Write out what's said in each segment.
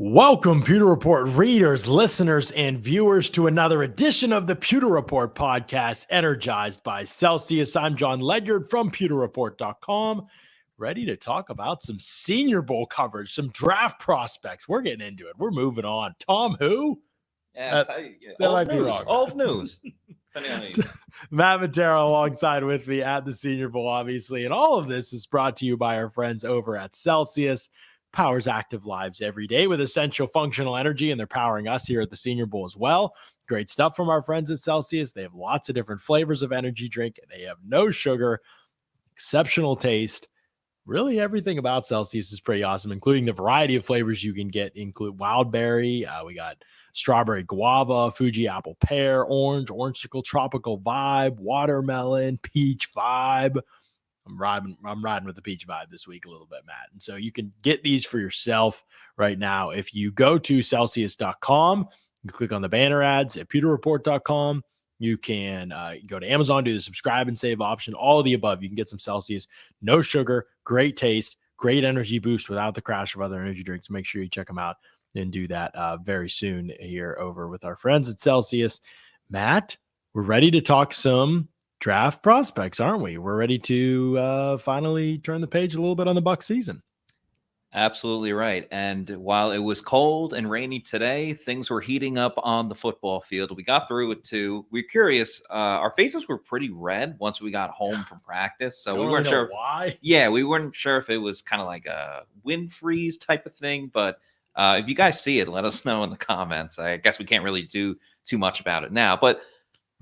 Welcome, Pewter Report readers, listeners, and viewers to another edition of the Pewter Report podcast, Energized by Celsius. I'm John Ledyard from pewterreport.com, ready to talk about some Senior Bowl coverage, some draft prospects. We're getting into it. We're moving on. Tom, who? Yeah, That might be wrong. Old news. Matt Matera alongside with me at the Senior Bowl, obviously. And all of this is brought to you by our friends over at Celsius. Powers active lives every day with essential functional energy, and they're powering us here at the Senior Bowl as well. Great stuff from our friends at Celsius. They have lots of different flavors of energy drink. They have no sugar, exceptional taste. Really, everything about Celsius is pretty awesome, including the variety of flavors you can get. Include wild berry. We got strawberry guava, Fuji apple pear, orange, orangeicle tropical vibe, watermelon, peach vibe. I'm riding with the peach vibe this week a little bit, Matt. And so you can get these for yourself right now. If you go to Celsius.com, you click on the banner ads at pewterreport.com. You can go to Amazon, do the subscribe and save option, all of the above. You can get some Celsius, no sugar, great taste, great energy boost without the crash of other energy drinks. Make sure you check them out and do that very soon here over with our friends at Celsius. Matt, we're ready to talk some draft prospects, aren't we? We're ready to finally turn the page a little bit on the Bucs season. Absolutely right. And while it was cold and rainy today, things were heating up on the football field. We got through it too. We were curious. Our faces were pretty red once we got home from practice. So we weren't sure why. Yeah, we weren't sure if it was kind of like a wind freeze type of thing. But if you guys see it, let us know in the comments. I guess we can't really do too much about it now. But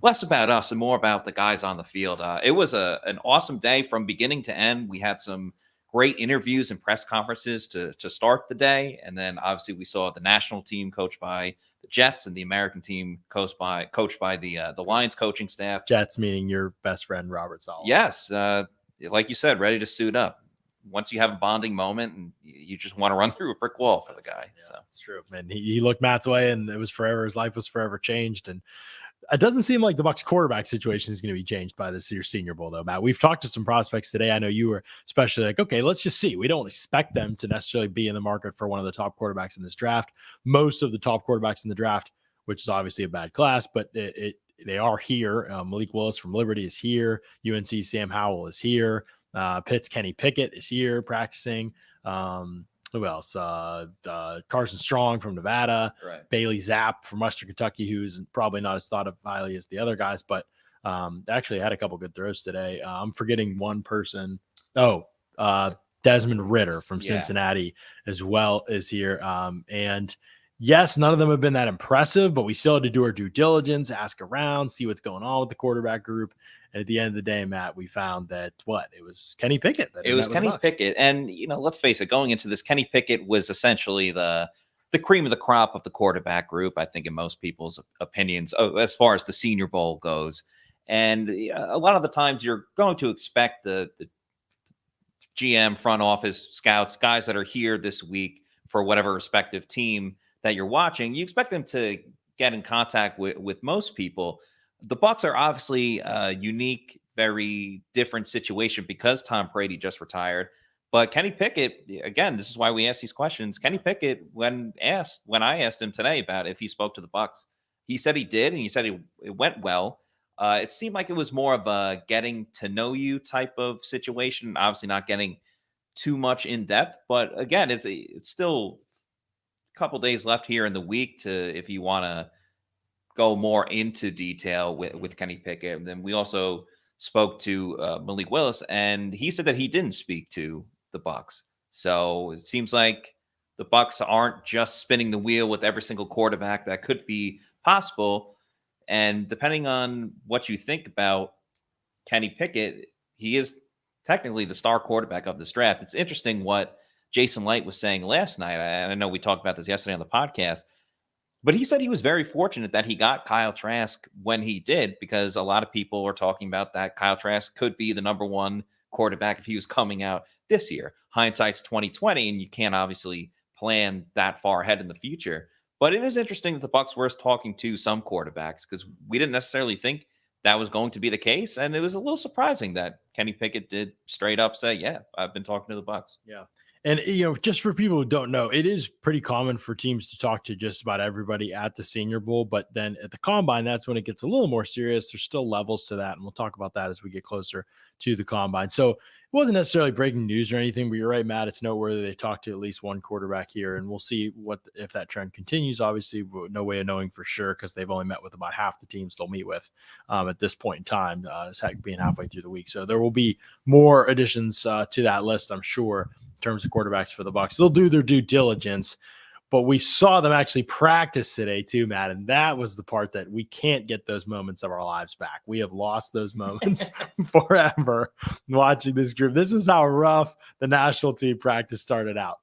less about us and more about the guys on the field. It was an awesome day from beginning to end. We had some great interviews and press conferences to start the day. And then obviously we saw the national team coached by the Jets and the American team coached by the Lions coaching staff. Jets meaning your best friend, Robert Saleh. Yes. Like you said, ready to suit up. Once you have a bonding moment and you just want to run through a brick wall for the guy. Yeah, so it's true. And he looked Matt's way and it was forever. His life was forever changed. And it doesn't seem like the Bucs quarterback situation is going to be changed by this year's Senior Bowl, though, Matt. We've talked to some prospects today. I know you were especially like, okay, let's just see. We don't expect them to necessarily be in the market for one of the top quarterbacks in this draft. Most of the top quarterbacks in the draft, which is obviously a bad class, but they are here. Malik Willis from Liberty is here. UNC Sam Howell is here. Pitt's Kenny Pickett is here practicing. Who else? Carson Strong from Nevada, right. Bailey Zapp from Western Kentucky, who's probably not as thought of highly as the other guys, but actually had a couple good throws today. I'm forgetting one person. Desmond Ridder from Cincinnati as well is here. And yes, none of them have been that impressive, but we still had to do our due diligence, ask around, see what's going on with the quarterback group. And at the end of the day, Matt, we found that it was Kenny Pickett. It was Kenny Pickett. And, let's face it, going into this, Kenny Pickett was essentially the cream of the crop of the quarterback group, I think, in most people's opinions, as far as the Senior Bowl goes. And a lot of the times you're going to expect the GM, front office, scouts, guys that are here this week for whatever respective team that you're watching, you expect them to get in contact with most people. The Bucs are obviously a unique, very different situation because Tom Brady just retired. But Kenny Pickett, again, this is why we ask these questions. Kenny Pickett, when I asked him today about if he spoke to the Bucs, he said he did, and he said it went well. It seemed like it was more of a getting to know you type of situation. Obviously, not getting too much in depth, but again, it's still a couple days left here in the week if you want to go more into detail with Kenny Pickett. And then we also spoke to Malik Willis, and he said that he didn't speak to the Bucs. So it seems like the Bucs aren't just spinning the wheel with every single quarterback that could be possible. And depending on what you think about Kenny Pickett, he is technically the star quarterback of this draft. It's interesting what Jason Light was saying last night. I know we talked about this yesterday on the podcast, but he said he was very fortunate that he got Kyle Trask when he did, because a lot of people are talking about that Kyle Trask could be the number one quarterback if he was coming out this year. Hindsight's 2020, and you can't obviously plan that far ahead in the future. But it is interesting that the Bucs were talking to some quarterbacks, because we didn't necessarily think that was going to be the case. And it was a little surprising that Kenny Pickett did straight up say, yeah, I've been talking to the Bucs. Yeah. And, just for people who don't know, it is pretty common for teams to talk to just about everybody at the Senior Bowl. But then at the Combine, that's when it gets a little more serious. There's still levels to that. And we'll talk about that as we get closer to the Combine. So it wasn't necessarily breaking news or anything, but you're right, Matt. It's noteworthy they talked to at least one quarterback here. And we'll see if that trend continues. Obviously, no way of knowing for sure because they've only met with about half the teams they'll meet with at this point in time, being halfway through the week. So there will be more additions to that list, I'm sure, in terms of quarterbacks for the Bucs. They'll do their due diligence, but we saw them actually practice today too, Matt, and that was the part that we can't get those moments of our lives back. We have lost those moments forever watching this group. This is how rough the national team practice started out.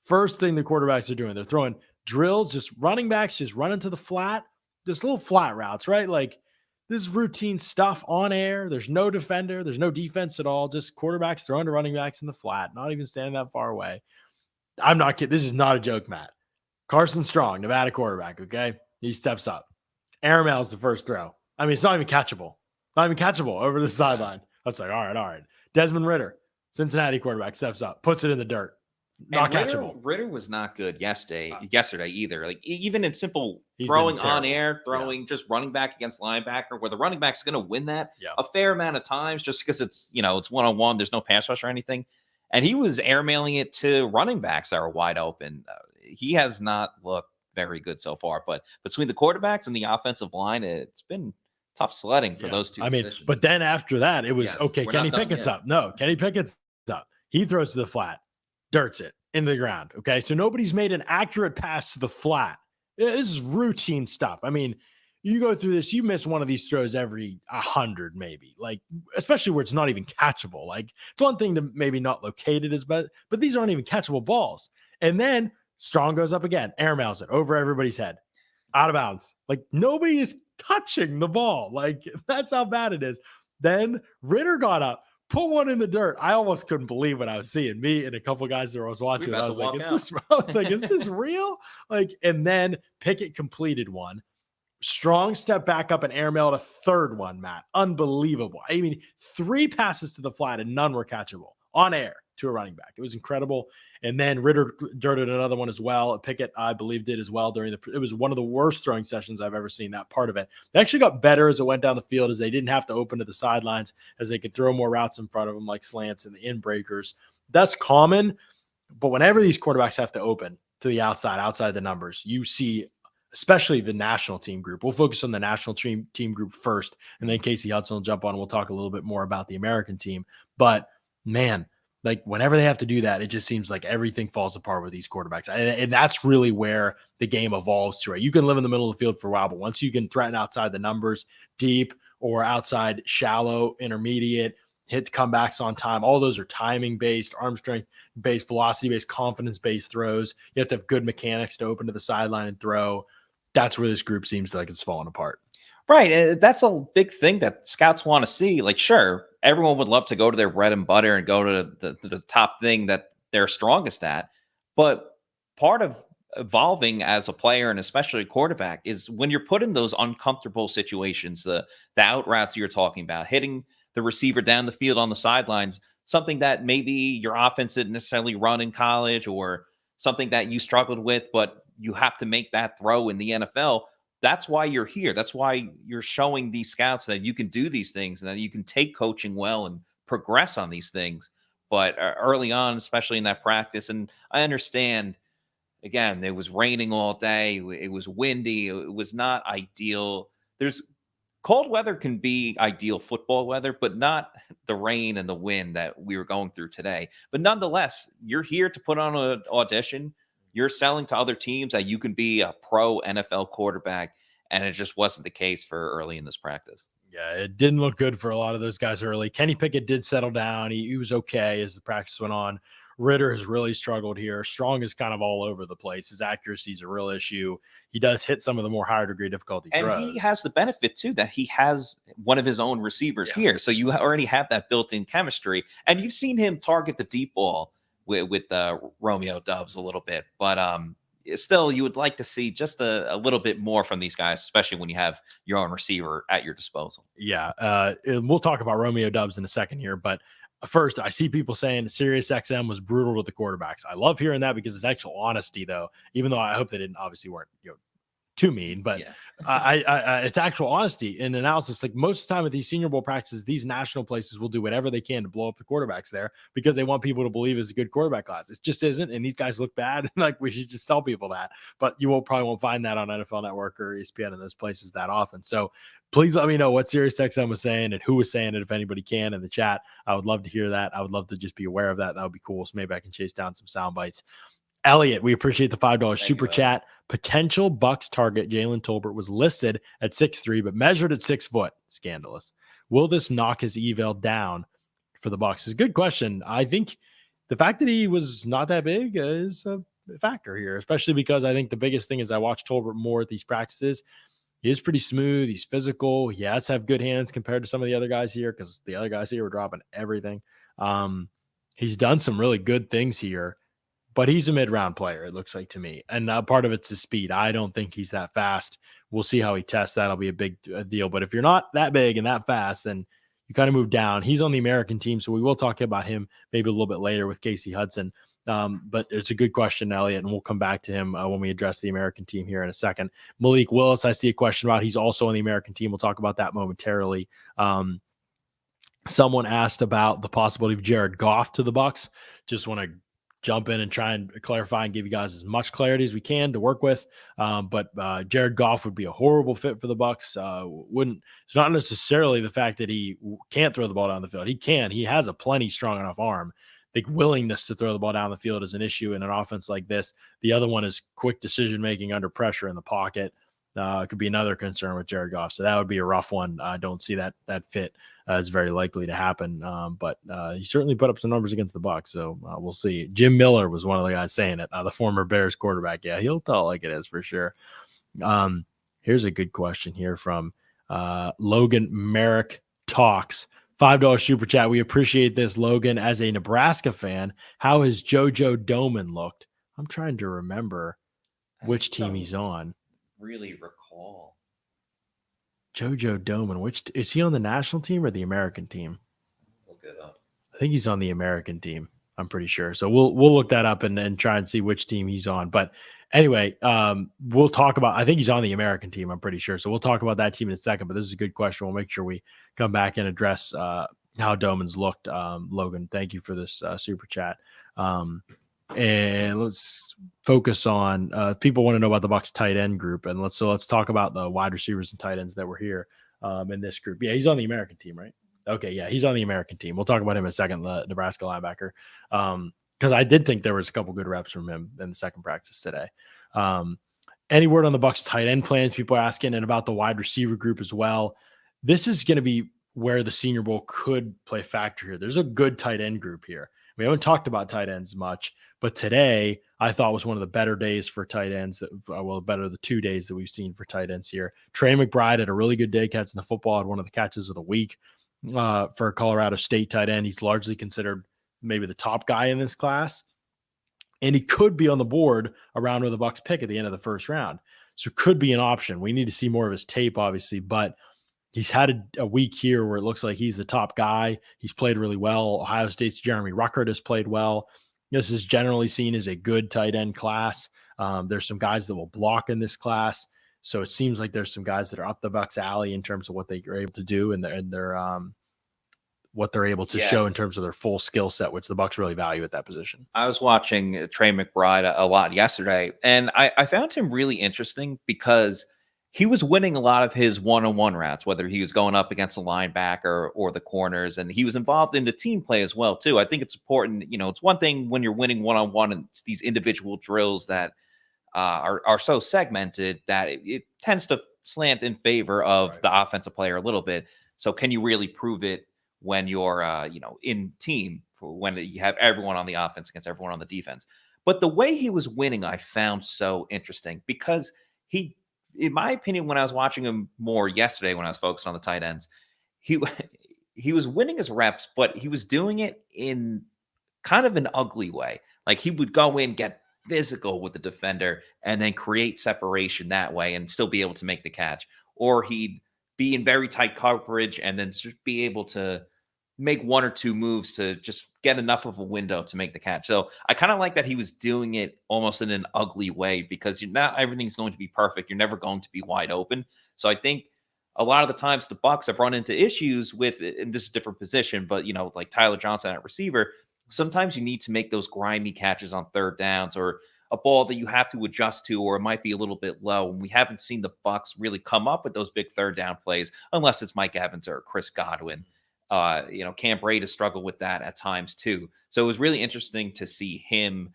First thing the quarterbacks are doing, they're throwing drills, just running backs, just running to the flat, just little flat routes, right? Like, this is routine stuff on air. There's no defender. There's no defense at all. Just quarterbacks throwing to running backs in the flat, not even standing that far away. I'm not kidding. This is not a joke, Matt. Carson Strong, Nevada quarterback, okay? He steps up. Airmail's the first throw. I mean, it's not even catchable. Not even catchable over the sideline. That's like, all right. Desmond Ridder, Cincinnati quarterback, steps up, puts it in the dirt. Not catchable. Ritter was not good yesterday either. Like, even in simple throwing on air, just running back against linebacker, where the running back's going to win that a fair amount of times, just because it's it's one-on-one. There's no pass rush or anything, and he was airmailing it to running backs that are wide open. He has not looked very good so far. But between the quarterbacks and the offensive line, it's been tough sledding for those two. I mean, but then after that, it was Kenny Pickett's up. No, Kenny Pickett's up. He throws to the flat. Dirts it into the ground. Okay. So nobody's made an accurate pass to the flat. This is routine stuff. I mean, you go through this, you miss one of these throws every 100, maybe, like, especially where it's not even catchable. Like, it's one thing to maybe not locate it as bad, but these aren't even catchable balls. And then Strong goes up again, airmails it over everybody's head, out of bounds. Like, nobody is touching the ball. Like, that's how bad it is. Then Ridder got up, put one in the dirt. I almost couldn't believe what I was seeing. Me and a couple of guys that I was watching. I was like, is this real? Like, and then Pickett completed one. Strong step back up and airmailed a third one, Matt. Unbelievable. I mean, 3 passes to the flat and none were catchable on air to a running back. It was incredible. And then Ridder dirted another one as well. Pickett, I believe, did as well it was one of the worst throwing sessions I've ever seen, that part of it. They actually got better as it went down the field, as they didn't have to open to the sidelines, as they could throw more routes in front of them, like slants and the in breakers. That's common. But whenever these quarterbacks have to open to the outside the numbers, you see, especially the national team group. We'll focus on the national team group first, and then Kasey Hudson will jump on and we'll talk a little bit more about the American team. But man, like, whenever they have to do that, it just seems like everything falls apart with these quarterbacks. And that's really where the game evolves to, right? You can live in the middle of the field for a while, but once you can threaten outside the numbers, deep or outside shallow, intermediate, hit comebacks on time, all those are timing based, arm strength based, velocity based, confidence based throws. You have to have good mechanics to open to the sideline and throw. That's where this group seems like it's falling apart. Right. And that's a big thing that scouts want to see. Like, sure, everyone would love to go to their bread and butter and go to the top thing that they're strongest at. But part of evolving as a player, and especially a quarterback, is when you're put in those uncomfortable situations, the out routes you're talking about, hitting the receiver down the field on the sidelines, something that maybe your offense didn't necessarily run in college, or something that you struggled with, but you have to make that throw in the NFL. That's why you're here. That's why you're showing these scouts that you can do these things and that you can take coaching well and progress on these things. But early on, especially in that practice, and I understand, again, it was raining all day. It was windy. It was not ideal. Cold weather can be ideal football weather, but not the rain and the wind that we were going through today. But nonetheless, you're here to put on an audition. You're selling to other teams that you can be a pro NFL quarterback, and it just wasn't the case for early in this practice. Yeah, it didn't look good for a lot of those guys early. Kenny Pickett did settle down. He was okay as the practice went on. Ridder has really struggled here. Strong is kind of all over the place. His accuracy is a real issue. He does hit some of the more higher degree difficulty throws. And he has the benefit, too, that he has one of his own receivers here. So you already have that built-in chemistry. And you've seen him target the deep ball with Romeo Doubs a little bit. But still, you would like to see just a little bit more from these guys, especially when you have your own receiver at your disposal. Yeah, we'll talk about Romeo Doubs in a second here, but first, I see people saying Sirius XM was brutal with the quarterbacks. I love hearing that because it's actual honesty, though. Even though I hope they didn't, obviously weren't too mean, but it's actual honesty and analysis. Like most of the time at these Senior Bowl practices, these national places will do whatever they can to blow up the quarterbacks there because they want people to believe it's a good quarterback class. It just isn't, and these guys look bad. Like we should just tell people that, but you probably won't find that on NFL Network or ESPN in those places that often. So please let me know what Sirius XM was saying and who was saying it, if anybody can, in the chat. I would love to hear that. I would love to just be aware of that. That would be cool. So maybe I can chase down some sound bites. Elliot, we appreciate the $5 super chat. Potential Bucs target Jalen Tolbert was listed at 6'3", but measured at 6 foot. Scandalous. Will this knock his eval down for the Bucs? Is a good question. I think the fact that he was not that big is a factor here, especially because I think the biggest thing is I watch Tolbert more at these practices. He is pretty smooth. He's physical. He has to have good hands compared to some of the other guys here because the other guys here were dropping everything. He's done some really good things here. But he's a mid-round player, it looks like to me. And part of it's his speed. I don't think he's that fast. We'll see how he tests. That'll be a big deal. But if you're not that big and that fast, then you kind of move down. He's on the American team, so we will talk about him maybe a little bit later with Kasey Hudson. But it's a good question, Elliot, and we'll come back to him when we address the American team here in a second. Malik Willis, I see a question about. He's also on the American team. We'll talk about that momentarily. Someone asked about the possibility of Jared Goff to the Bucs. Just want to jump in and try and clarify and give you guys as much clarity as we can to work with. But Jared Goff would be a horrible fit for the Bucs. It's not necessarily the fact that he can't throw the ball down the field. He can. He has a plenty strong enough arm. The willingness to throw the ball down the field is an issue in an offense like this. The other one is quick decision-making under pressure in the pocket. It could be another concern with Jared Goff. So that would be a rough one. I don't see that fit is very likely to happen. But he certainly put up some numbers against the Bucs. So we'll see. Jim Miller was one of the guys saying it, the former Bears quarterback. Yeah, he'll tell it like it is for sure. Here's a good question here from Logan Merrick Talks. $5 super chat. We appreciate this, Logan. As a Nebraska fan, how has JoJo Doman looked? I'm trying to remember which team he's on. Really recall JoJo Doman. Which is he on, the national team or the American team? Look it up. I think he's on the American team. I'm pretty sure. So we'll look that up and try and see which team he's on. But anyway, we'll talk about. I think he's on the American team. I'm pretty sure. So we'll talk about that team in a second. But this is a good question. We'll make sure we come back and address how Doman's looked. Logan, thank you for this super chat. And let's focus on people want to know about the Bucs tight end group, and let's talk about the wide receivers and tight ends that were here in this group. Yeah, he's on the American team, right? Okay, yeah, he's on the American team. We'll talk about him in a second, the Nebraska linebacker, because I did think there was a couple good reps from him in the second practice today. Any word on the Bucs tight end plans? People are asking, and about the wide receiver group as well. This is going to be where the Senior Bowl could play a factor here. There's a good tight end group here. We haven't talked about tight ends much, but today I thought was one of the better days for tight ends. Better the 2 days that we've seen for tight ends here. Trey McBride had a really good day catching the football, had one of the catches of the week for Colorado State tight end. He's largely considered maybe the top guy in this class, and he could be on the board around where the Bucs pick at the end of the first round. So could be an option. We need to see more of his tape, obviously, but he's had a week here where it looks like he's the top guy. He's played really well. Ohio State's Jeremy Ruckert has played well. This is generally seen as a good tight end class. There's some guys that will block in this class. So it seems like there's some guys that are up the Bucs alley in terms of what they are able to do and their what they're able to show in terms of their full skill set, which the Bucs really value at that position. I was watching Trey McBride a lot yesterday, and I found him really interesting because he was winning a lot of his one-on-one routes, whether he was going up against the linebacker or the corners, and he was involved in the team play as well, too. I think it's important. It's one thing when you're winning one-on-one and it's these individual drills that are so segmented that it tends to slant in favor of the offensive player a little bit. So can you really prove it when you're, in team, when you have everyone on the offense against everyone on the defense? But the way he was winning, I found so interesting because in my opinion, when I was watching him more yesterday, when I was focused on the tight ends, he was winning his reps, but he was doing it in kind of an ugly way. Like he would go in, get physical with the defender, and then create separation that way and still be able to make the catch. Or he'd be in very tight coverage and then just be able to make one or two moves to just get enough of a window to make the catch. So I kind of like that he was doing it almost in an ugly way, because not everything's going to be perfect. You're never going to be wide open. So I think a lot of the times the Bucs have run into issues with, and this is a different position, but like Tyler Johnson at receiver, sometimes you need to make those grimy catches on third downs, or a ball that you have to adjust to, or it might be a little bit low. And we haven't seen the Bucs really come up with those big third down plays unless it's Mike Evans or Chris Godwin. Cam Brady has struggled with that at times too. So it was really interesting to see him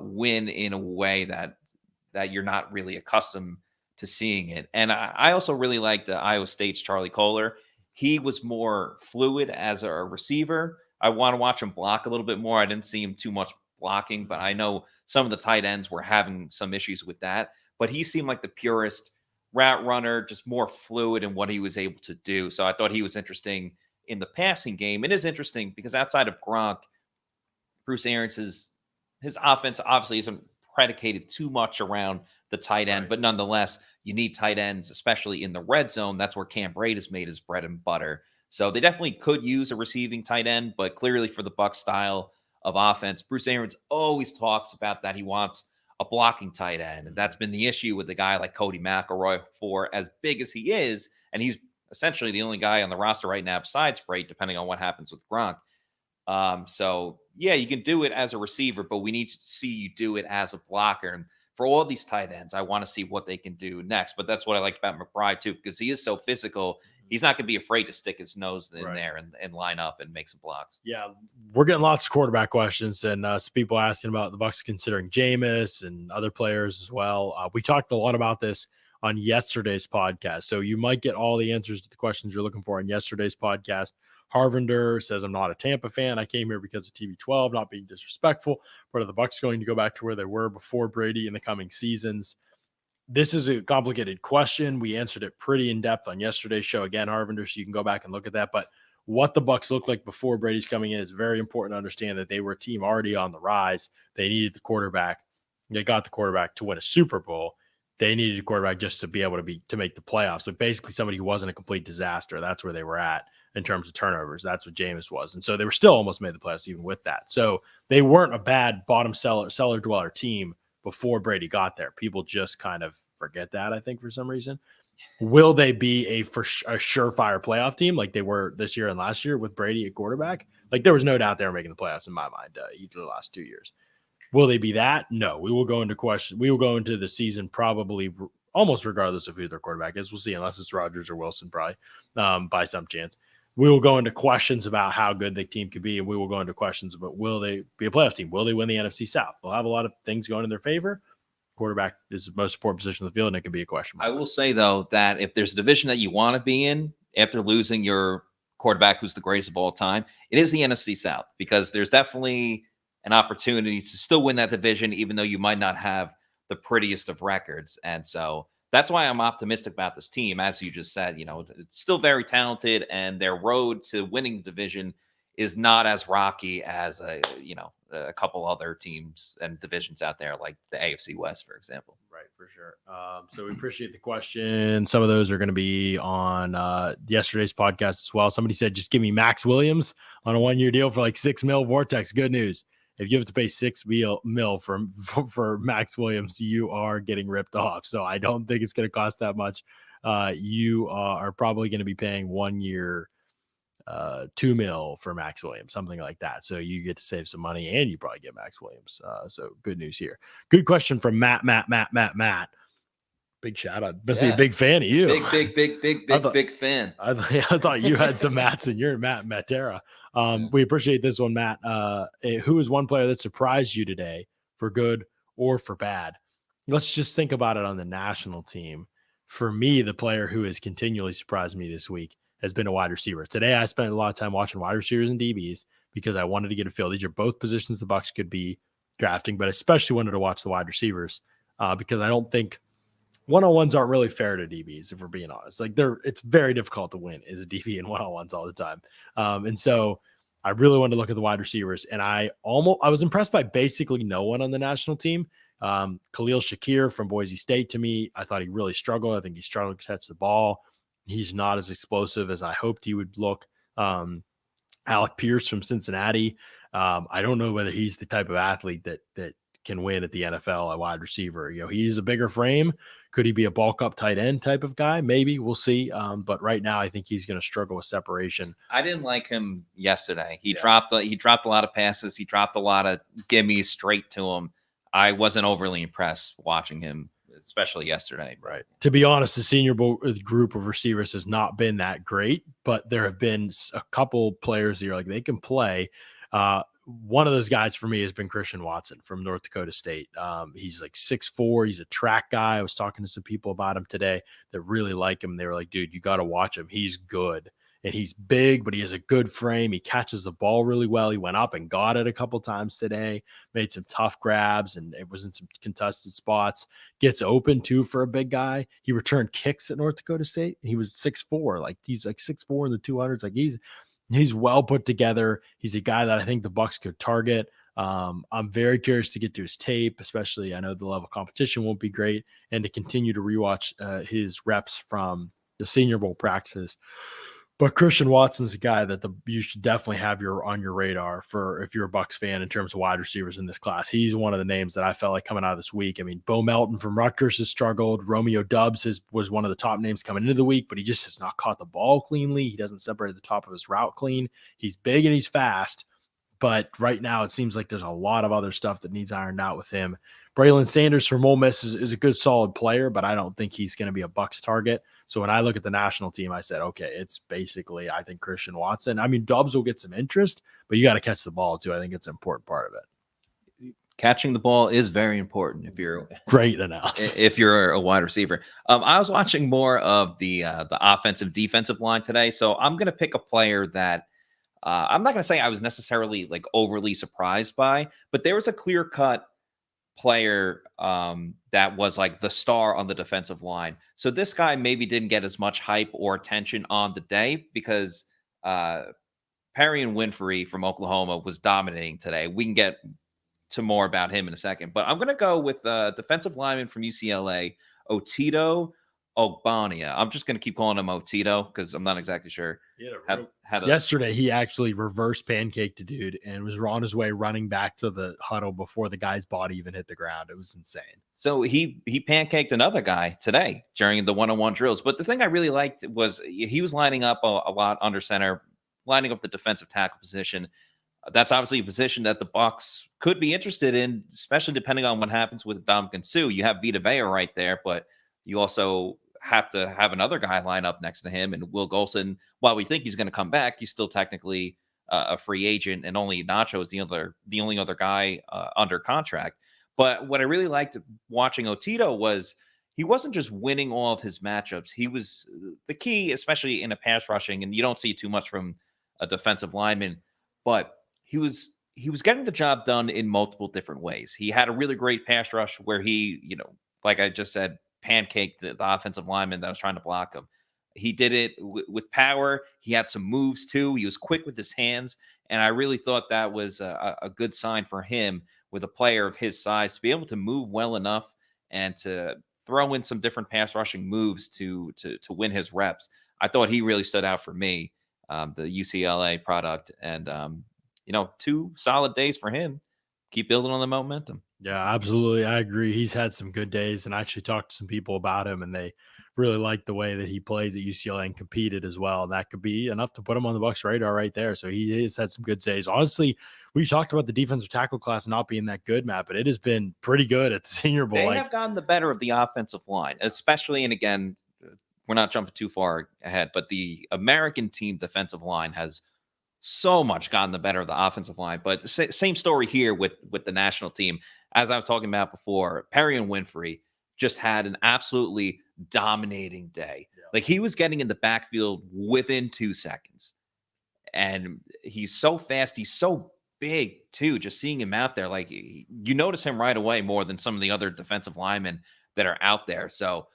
win in a way that you're not really accustomed to seeing it. And I also really liked Iowa State's Charlie Kohler. He was more fluid as a receiver. I want to watch him block a little bit more. I didn't see him too much blocking, but I know some of the tight ends were having some issues with that. But he seemed like the purest route runner, just more fluid in what he was able to do. So I thought he was interesting in the passing game. It is interesting because outside of Gronk, Bruce Arians, his offense obviously isn't predicated too much around the tight end, but nonetheless, you need tight ends, especially in the red zone. That's where Cam Brady has made his bread and butter. So they definitely could use a receiving tight end, but clearly for the Bucs style of offense, Bruce Arians always talks about that he wants a blocking tight end. And that's been the issue with the guy like Cody McElroy, for as big as he is. And he's essentially the only guy on the roster right now besides Brady, depending on what happens with Gronk. So yeah, you can do it as a receiver, but we need to see you do it as a blocker. And for all these tight ends, I want to see what they can do next. But that's what I like about McBride too, because he is so physical. He's not going to be afraid to stick his nose in there and line up and make some blocks. Yeah, we're getting lots of quarterback questions, and some people asking about the Bucs considering Jameis and other players as well. We talked a lot about this on yesterday's podcast, so you might get all the answers to the questions you're looking for in yesterday's podcast. Harvinder says, I'm not a Tampa fan. I came here because of TB12, not being disrespectful. But are the Bucs going to go back to where they were before Brady in the coming seasons? This is a complicated question. We answered it pretty in depth on yesterday's show. Again, Harvinder, so you can go back and look at that. But what the Bucs looked like before Brady's coming in, it's very important to understand that they were a team already on the rise. They needed the quarterback. They got the quarterback to win a Super Bowl. They needed a quarterback just to be able to make the playoffs. So basically somebody who wasn't a complete disaster. That's where they were at in terms of turnovers. That's what Jameis was. And so they were still almost made the playoffs even with that. So they weren't a bad bottom cellar dweller team before Brady got there. People just kind of forget that, I think, for some reason. Will they be a surefire playoff team like they were this year and last year with Brady at quarterback? Like, there was no doubt they were making the playoffs in my mind each of the last 2 years. Will they be that? No. We will go into the season probably almost regardless of who their quarterback is. We'll see, unless it's Rodgers or Wilson, probably by some chance. We will go into questions about how good the team could be, and we will go into questions about, will they be a playoff team? Will they win the NFC South? They'll have a lot of things going in their favor. Quarterback is the most important position in the field, and it can be a question mark. I will say, though, that if there's a division that you want to be in after losing your quarterback who's the greatest of all time, it is the NFC South, because there's definitely an opportunity to still win that division, even though you might not have the prettiest of records. And so that's why I'm optimistic about this team. As you just said, it's still very talented, and their road to winning the division is not as rocky as a couple other teams and divisions out there, like the AFC West, for example. Right, for sure. So we appreciate the question. Some of those are going to be on yesterday's podcast as well. Somebody said, just give me Max Williams on a 1-year deal for like $6 million. Vortex, good news. If you have to pay $6 million for Max Williams, you are getting ripped off. So I don't think it's going to cost that much. You are probably going to be paying 1 year $2 million for Max Williams, something like that. So you get to save some money, and you probably get Max Williams. So good news here. Good question from Matt. Big shout out. Must be a big fan of you. Big fan. I thought you had some Matts, and you're Matt Matera. We appreciate this one, Matt. Who is one player that surprised you today, for good or for bad? Let's just think about it on the national team. For me, the player who has continually surprised me this week has been a wide receiver. Today, I spent a lot of time watching wide receivers and DBs because I wanted to get a feel. These are both positions the Bucs could be drafting, but I especially wanted to watch the wide receivers because I don't think one-on-ones aren't really fair to DBs, if we're being honest. Like, it's very difficult to win as a DB in one-on-ones all the time. And so I really wanted to look at the wide receivers, and I was impressed by basically no one on the national team. Khalil Shakir from Boise State, to me, I thought he really struggled. I think he struggled to catch the ball. He's not as explosive as I hoped he would look. Alec Pierce from Cincinnati. I don't know whether he's the type of athlete that can win at the NFL at wide receiver. He's a bigger frame. Could he be a bulk up tight end type of guy? Maybe, we'll see. But right now, I think he's going to struggle with separation. I didn't like him yesterday. He dropped a lot of passes. He dropped a lot of gimmies straight to him. I wasn't overly impressed watching him, especially yesterday. Right. To be honest, the Senior Bowl group of receivers has not been that great, but there have been a couple players that you're like, they can play. One of those guys for me has been Christian Watson from North Dakota State. He's like 6'4". He's a track guy. I was talking to some people about him today that really like him. They were like, dude, you got to watch him. He's good. And he's big, but he has a good frame. He catches the ball really well. He went up and got it a couple times today, made some tough grabs, and it was in some contested spots. Gets open, too, for a big guy. He returned kicks at North Dakota State. He was 6'4". Like, he's like 6'4" in the 200s. Like, he's well put together. He's a guy that I think the Bucs could target. I'm very curious to get to his tape, especially I know the level of competition won't be great, and to continue to rewatch his reps from the Senior Bowl practices. But Christian Watson's a guy that you should definitely have on your radar for if you're a Bucs fan in terms of wide receivers in this class. He's one of the names that I felt like coming out of this week. I mean, Bo Melton from Rutgers has struggled. Romeo Doubs was one of the top names coming into the week, but he just has not caught the ball cleanly. He doesn't separate the top of his route clean. He's big and he's fast, but right now it seems like there's a lot of other stuff that needs ironed out with him. Braylon Sanders from Ole Miss is a good, solid player, but I don't think he's going to be a Bucs target. So when I look at the national team, I said, okay, it's basically, I think, Christian Watson. I mean, Doubs will get some interest, but you got to catch the ball too. I think it's an important part of it. Catching the ball is very important if you're great analysis. If you're a wide receiver. I was watching more of the offensive defensive line today, so I'm going to pick a player that I'm not going to say I was necessarily like overly surprised by, but there was a clear cut player that was like the star on the defensive line. So this guy maybe didn't get as much hype or attention on the day because Perrion Winfrey from Oklahoma was dominating today. We can get to more about him in a second, but I'm going to go with defensive lineman from UCLA, Otito Ogbonnia. I'm just going to keep calling him Otito because I'm not exactly sure. Yesterday, he actually reverse pancaked a dude and was on his way running back to the huddle before the guy's body even hit the ground. It was insane. So he pancaked another guy today during the one-on-one drills. But the thing I really liked was he was lining up a lot under center, lining up the defensive tackle position. That's obviously a position that the Bucs could be interested in, especially depending on what happens with Ndamukong Suh. You have Vita Vea right there, but you also have to have another guy line up next to him. And Will Golson, while we think he's going to come back, he's still technically a free agent, and only Nacho is the only other guy under contract. But what I really liked watching Otito was he wasn't just winning all of his matchups. He was the key, especially in a pass rushing, and you don't see too much from a defensive lineman, but he was getting the job done in multiple different ways. He had a really great pass rush where he, like I just said, pancaked the offensive lineman that was trying to block him. He did it with power. He had some moves too. He was quick with his hands. And I really thought that was a good sign for him with a player of his size to be able to move well enough and to throw in some different pass rushing moves to win his reps. I thought he really stood out for me, the UCLA product. And, 2 solid days for him. Keep building on the momentum. Yeah, absolutely. I agree. He's had some good days, and I actually talked to some people about him, and they really like the way that he plays at UCLA and competed as well. And that could be enough to put him on the Bucs radar right there. So he has had some good days. Honestly, we talked about the defensive tackle class not being that good, Matt, but it has been pretty good at the Senior Bowl. They have gotten the better of the offensive line, especially, and again, we're not jumping too far ahead, but the American team defensive line has so much gotten the better of the offensive line. But same story here with the national team. As I was talking about before, Perrion Winfrey just had an absolutely dominating day. Yeah. Like, he was getting in the backfield within 2 seconds. And he's so fast. He's so big, too, just seeing him out there. Like, you notice him right away more than some of the other defensive linemen that are out there. So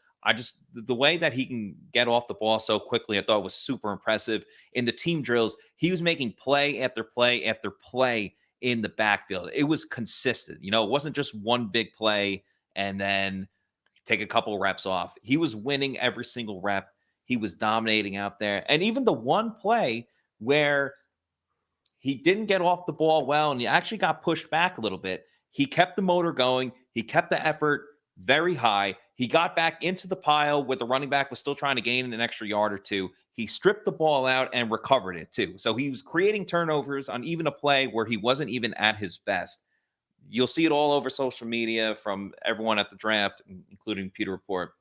the way that he can get off the ball so quickly, I thought was super impressive. In the team drills, he was making play after play after play in the backfield. It was consistent. It wasn't just one big play and then take a couple reps off. He was winning every single rep. He was dominating out there. And even the one play where he didn't get off the ball well, and he actually got pushed back a little bit. He kept the motor going. He kept the effort very high. He got back into the pile where the running back was still trying to gain an extra yard or two. He stripped the ball out and recovered it too. So he was creating turnovers on even a play where he wasn't even at his best. You'll see it all over social media from everyone at the draft, including Pewter Report.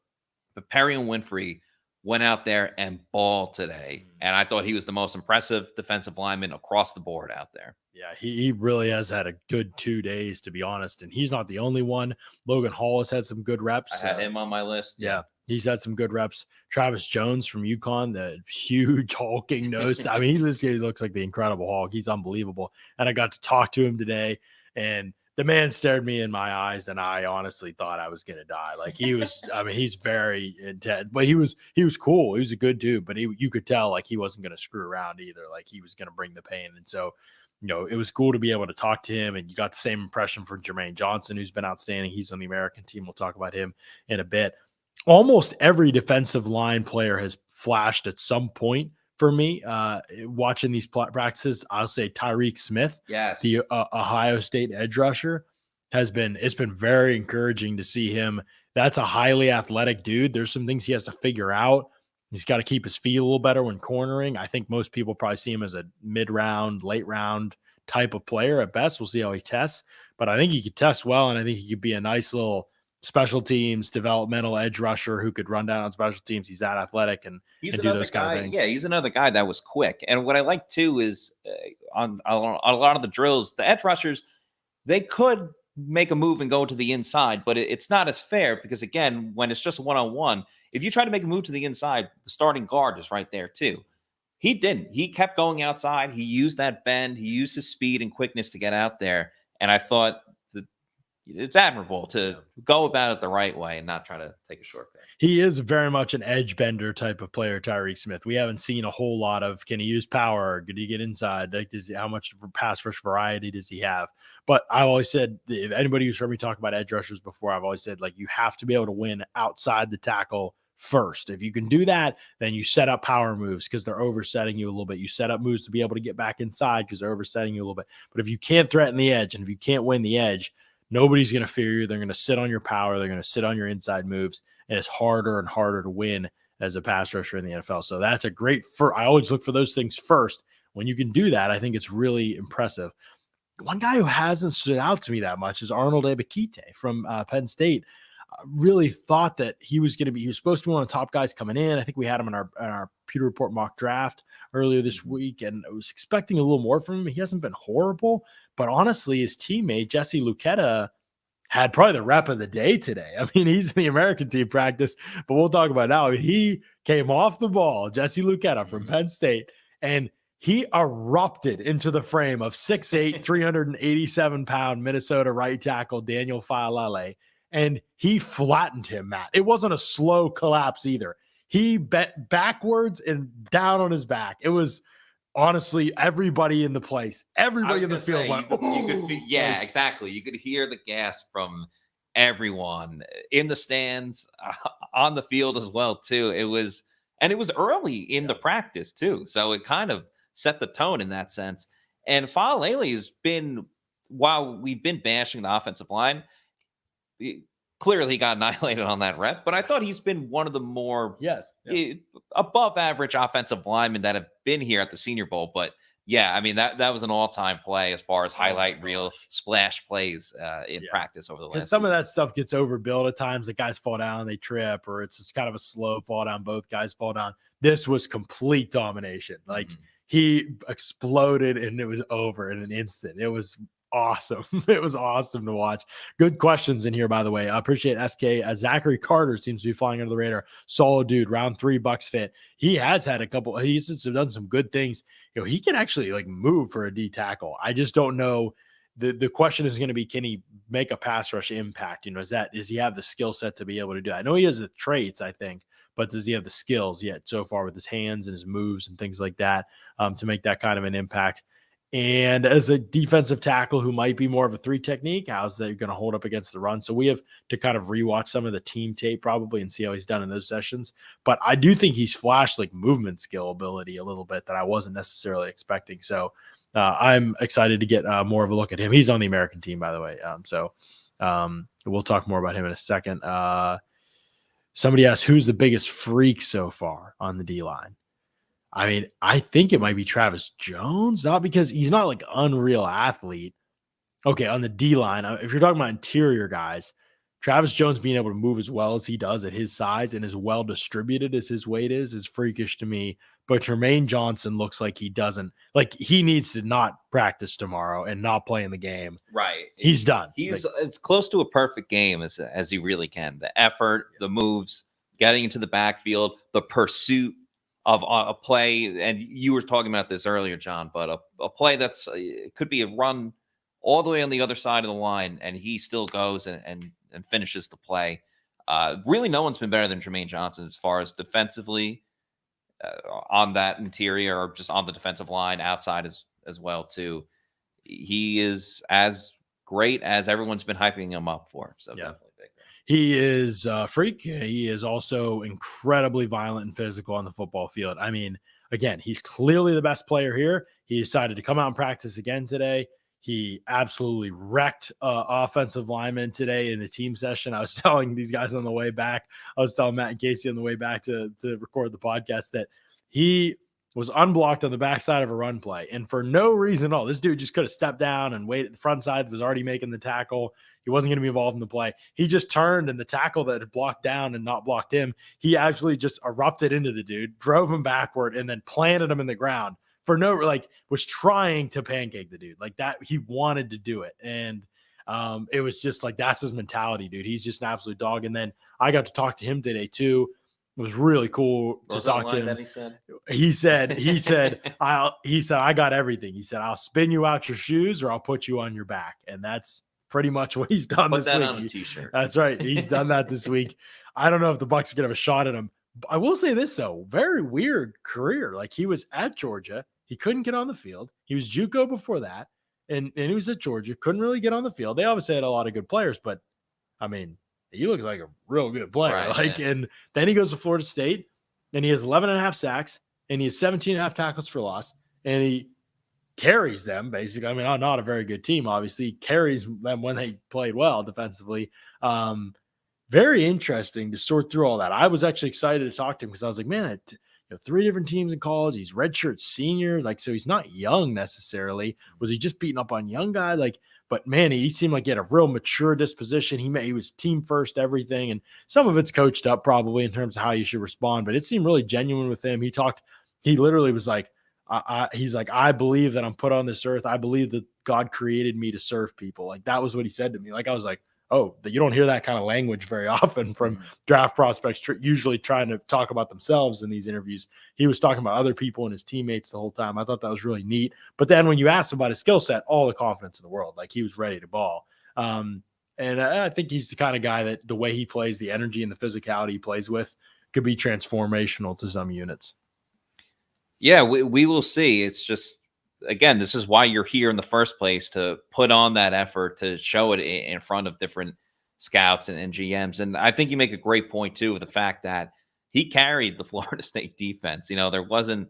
But Perrion Winfrey went out there and balled today. And I thought he was the most impressive defensive lineman across the board out there. Yeah, he really has had a good 2 days, to be honest. And he's not the only one. Logan Hall has had some good reps. I had him on my list. Yeah, he's had some good reps. Travis Jones from Uconn, the huge hulking nose. I mean, he looks like the Incredible Hulk. He's unbelievable. And I got to talk to him today, and the man stared me in my eyes, and I honestly thought I was going to die. Like, he was, I mean, he's very intense, but he was cool. He was a good dude, but you could tell like he wasn't going to screw around either. Like, he was going to bring the pain. And so, it was cool to be able to talk to him, and you got the same impression for Jermaine Johnson, who's been outstanding. He's on the American team. We'll talk about him in a bit. Almost every defensive line player has flashed at some point for me. Watching these practices, I'll say Tyreek Smith, yes, the Ohio State edge rusher, it's been very encouraging to see him. That's a highly athletic dude. There's some things he has to figure out. He's got to keep his feet a little better when cornering. I think most people probably see him as a mid-round, late-round type of player at best. We'll see how he tests. But I think he could test well, and I think he could be a nice little special teams developmental edge rusher who could run down on special teams. He's that athletic and do those kind of things. Yeah, he's another guy that was quick. And what I like, too, is on a lot of the drills, the edge rushers, they could make a move and go to the inside, but it's not as fair because, again, when it's just one-on-one, if you try to make a move to the inside, the starting guard is right there too. He didn't. He kept going outside. He used that bend. He used his speed and quickness to get out there. And I thought that it's admirable to go about it the right way and not try to take a shortcut. He is very much an edge bender type of player, Tyreek Smith. We haven't seen a whole lot of, can he use power? Could he get inside? Like, how much pass rush variety does he have? But I've always said, if anybody who's heard me talk about edge rushers before, I've always said, like, you have to be able to win outside the tackle first. If you can do that, then you set up power moves because they're oversetting you a little bit. You set up moves to be able to get back inside because they're oversetting you a little bit. But if you can't threaten the edge and if you can't win the edge, nobody's going to fear you. They're going to sit on your power. They're going to sit on your inside moves. And it's harder and harder to win as a pass rusher in the NFL. So that's a great I always look for those things first. When you can do that, I think it's really impressive. One guy who hasn't stood out to me that much is Arnold Ebiketie from Penn State. Really thought that he was supposed to be one of the top guys coming in. I think we had him in our Pewter Report mock draft earlier this week, and I was expecting a little more from him. He hasn't been horrible, but honestly, his teammate, Jesse Luketa, had probably the rep of the day today. I mean, he's in the American team practice, but we'll talk about it now. He came off the ball, Jesse Luketa from Penn State, and he erupted into the frame of 6'8", 387-pound Minnesota right tackle Daniel Faalele. And he flattened him, Matt. It wasn't a slow collapse either. He bent backwards and down on his back. It was honestly everybody in the place. Everybody in the field went, exactly. You could hear the gasp from everyone in the stands, on the field as well, too. It was early in the practice, too. So it kind of set the tone in that sense. And Faalele has been, while we've been bashing the offensive line, clearly he got annihilated on that rep, but I thought he's been one of the more above average offensive linemen that have been here at the Senior Bowl. But yeah, I mean, that was an all-time play as far as highlight reel splash plays in practice over the last. Some of that stuff gets overbilled at times. The guys fall down, they trip, or it's just kind of a slow fall down. Both guys fall down. This was complete domination. Like he exploded and it was over in an instant. It was awesome. It was awesome to watch. Good questions in here, by the way. I appreciate SK. Zachary Carter seems to be flying under the radar. Solid dude. Round 3 Bucs fit. He has had a couple. He's done some good things. He can actually like move for a D tackle. I just don't know. The question is going to be, can he make a pass rush impact? Does he have the skill set to be able to do that? I know he has the traits, I think, but does he have the skills yet so far with his hands and his moves and things like that to make that kind of an impact? And as a defensive tackle who might be more of a 3 technique, how's that going to hold up against the run? So we have to kind of rewatch some of the team tape probably and see how he's done in those sessions. But I do think he's flashed like movement skill ability a little bit that I wasn't necessarily expecting. So I'm excited to get more of a look at him. He's on the American team, by the way. So we'll talk more about him in a second. Somebody asked, who's the biggest freak so far on the D-line? I mean, I think it might be Travis Jones, not because he's not like unreal athlete. Okay, on the D-line, if you're talking about interior guys, Travis Jones being able to move as well as he does at his size and as well distributed as his weight is freakish to me. But Jermaine Johnson looks like he doesn't, like he needs to not practice tomorrow and not play in the game. Right. He's done. He's as close to a perfect game as he really can. The effort, the moves, getting into the backfield, the pursuit of a play. And you were talking about this earlier, John, but a play that's it could be a run all the way on the other side of the line, and he still goes and finishes the play. Really, no one's been better than Jermaine Johnson as far as defensively on that interior or just on the defensive line outside as well, too. He is as great as everyone's been hyping him up for. So definitely big. He is a freak. He is also incredibly violent and physical on the football field. I mean, again, he's clearly the best player here. He decided to come out and practice again today. He absolutely wrecked offensive linemen today in the team session. I was telling these guys on the way back. I was telling Matt and Kasey on the way back to record the podcast that he was unblocked on the backside of a run play. And for no reason at all, this dude just could have stepped down and waited. The front side was already making the tackle. He wasn't going to be involved in the play. He just turned, and the tackle that had blocked down and not blocked him, he actually just erupted into the dude, drove him backward, and then planted him in the ground. For no, like, was trying to pancake the dude like that. He wanted to do it. And it was just like, that's his mentality, dude. He's just an absolute dog. And then I got to talk to him today too. It was really cool to talk to him. He said, I got everything. He said, I'll spin you out your shoes or I'll put you on your back. And that's pretty much what he's done this week. Put that on a t-shirt. That's right. He's done that this week. I don't know if the Bucs are going to have a shot at him. I will say this though, very weird career. Like, he was at Georgia. He couldn't get on the field. He was JUCO before that, and he was at Georgia. Couldn't really get on the field. They obviously had a lot of good players, but, I mean, he looks like a real good player. Right, and then he goes to Florida State, and he has 11.5 sacks, and he has 17.5 tackles for loss, and he carries them, basically. I mean, not a very good team, obviously. He carries them when they played well defensively. Very interesting to sort through all that. I was actually excited to talk to him because I was like, man, 3 different teams in college. He's redshirt senior. Like, so he's not young necessarily. Was he just beating up on young guy? Like, but man, he seemed like he had a real mature disposition. He was team first, everything. And some of it's coached up probably in terms of how you should respond, but it seemed really genuine with him. He literally was like, he's like, I believe that I'm put on this earth. I believe that God created me to serve people. Like, that was what he said to me. Like, I was like, oh, you don't hear that kind of language very often from draft prospects, usually trying to talk about themselves in these interviews. He was talking about other people and his teammates the whole time. I thought that was really neat. But then when you asked him about his skill set, all the confidence in the world, like, he was ready to ball. And I think he's the kind of guy that the way he plays, the energy and the physicality he plays with could be transformational to some units. Yeah, we will see. It's just, again, this is why you're here in the first place, to put on that effort, to show it in front of different scouts and GMs. And I think you make a great point too, with the fact that he carried the Florida State defense. There wasn't,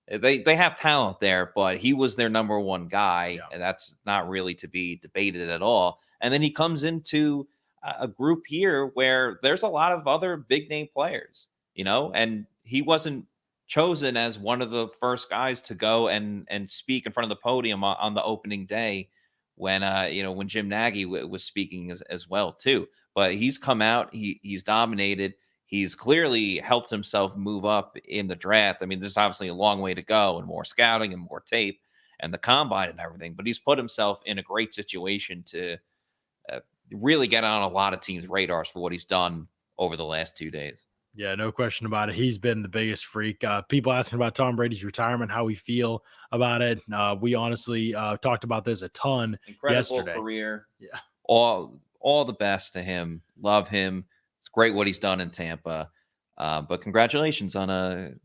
they have talent there, but he was their number one guy. And that's not really to be debated at all. And then he comes into a group here where there's a lot of other big name players, and he wasn't chosen as one of the first guys to go and speak in front of the podium on the opening day when when Jim Nagy was speaking as well too. But he's come out, he's dominated. He's clearly helped himself move up in the draft. I mean, there's obviously a long way to go and more scouting and more tape and the combine and everything, but he's put himself in a great situation to really get on a lot of teams' radars for what he's done over the last 2 days. Yeah, no question about it. He's been the biggest freak. People asking about Tom Brady's retirement, how we feel about it. We honestly talked about this a ton yesterday. Career. Yeah. All the best to him. Love him. It's great what he's done in Tampa. But congratulations on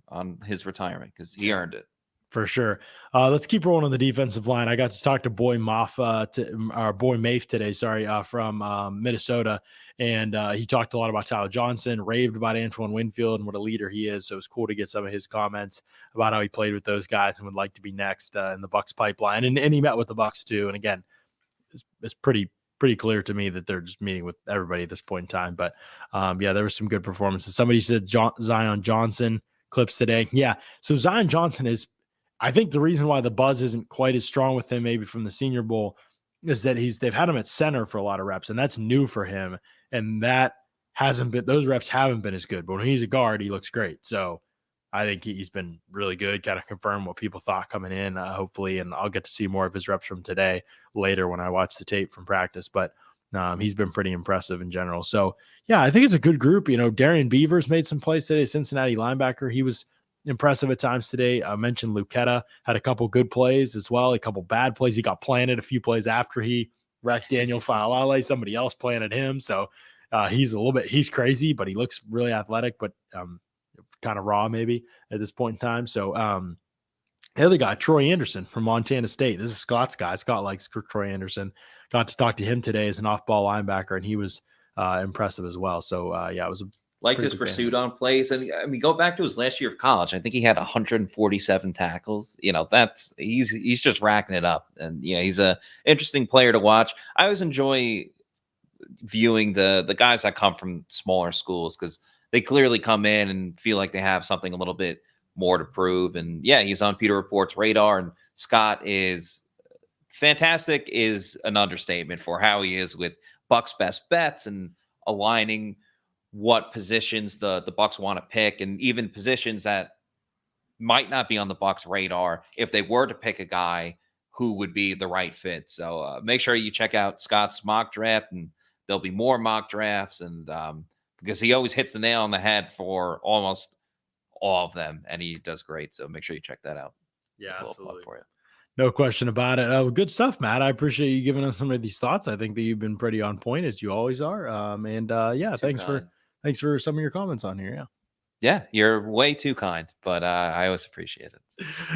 his retirement, because he earned it. For sure. Let's keep rolling on the defensive line. I got to talk to Boy Mafe today, from Minnesota. And he talked a lot about Tyler Johnson, raved about Antoine Winfield and what a leader he is. So it was cool to get some of his comments about how he played with those guys and would like to be next in the Bucs pipeline. And he met with the Bucs too. And again, it's pretty clear to me that they're just meeting with everybody at this point in time. But there were some good performances. Somebody said Zion Johnson clips today. Yeah. So Zion Johnson is, I think the reason why the buzz isn't quite as strong with him, maybe from the Senior Bowl, is that they've had him at center for a lot of reps, and that's new for him. And those reps haven't been as good. But when he's a guard, he looks great. So I think he's been really good, kind of confirmed what people thought coming in, hopefully. And I'll get to see more of his reps from today later when I watch the tape from practice. But he's been pretty impressive in general. So, yeah, I think it's a good group. Darian Beavers made some plays today, Cincinnati linebacker. He was impressive at times today. I mentioned Lucetta had a couple good plays as well, a couple bad plays. He got planted a few plays after he wrecked Daniel Faalele. Somebody else planted him. So he's crazy, but he looks really athletic, but kind of raw maybe at this point in time. So the other guy, Troy Anderson from Montana State. This is Scott's guy. Scott likes Troy Anderson. Got to talk to him today as an off-ball linebacker, and he was impressive as well. So, it was a liked his pursuit on plays. And I mean, go back to his last year of college. I think he had 147 tackles. He's just racking it up. And he's a interesting player to watch. I always enjoy viewing the guys that come from smaller schools because they clearly come in and feel like they have something a little bit more to prove. And he's on Pewter Report's radar. And Scott is fantastic is an understatement for how he is with Bucs best bets and aligning what positions the Bucs want to pick, and even positions that might not be on the Bucs radar if they were to pick a guy who would be the right fit. So make sure you check out Scott's mock draft, and there'll be more mock drafts, and because he always hits the nail on the head for almost all of them, and he does great. So make sure you check that out. Yeah, absolutely. For you. No question about it. Good stuff, Matt. I appreciate you giving us some of these thoughts. I think that you've been pretty on point, as you always are. Thanks for some of your comments on here. Yeah, you're way too kind, but I always appreciate it.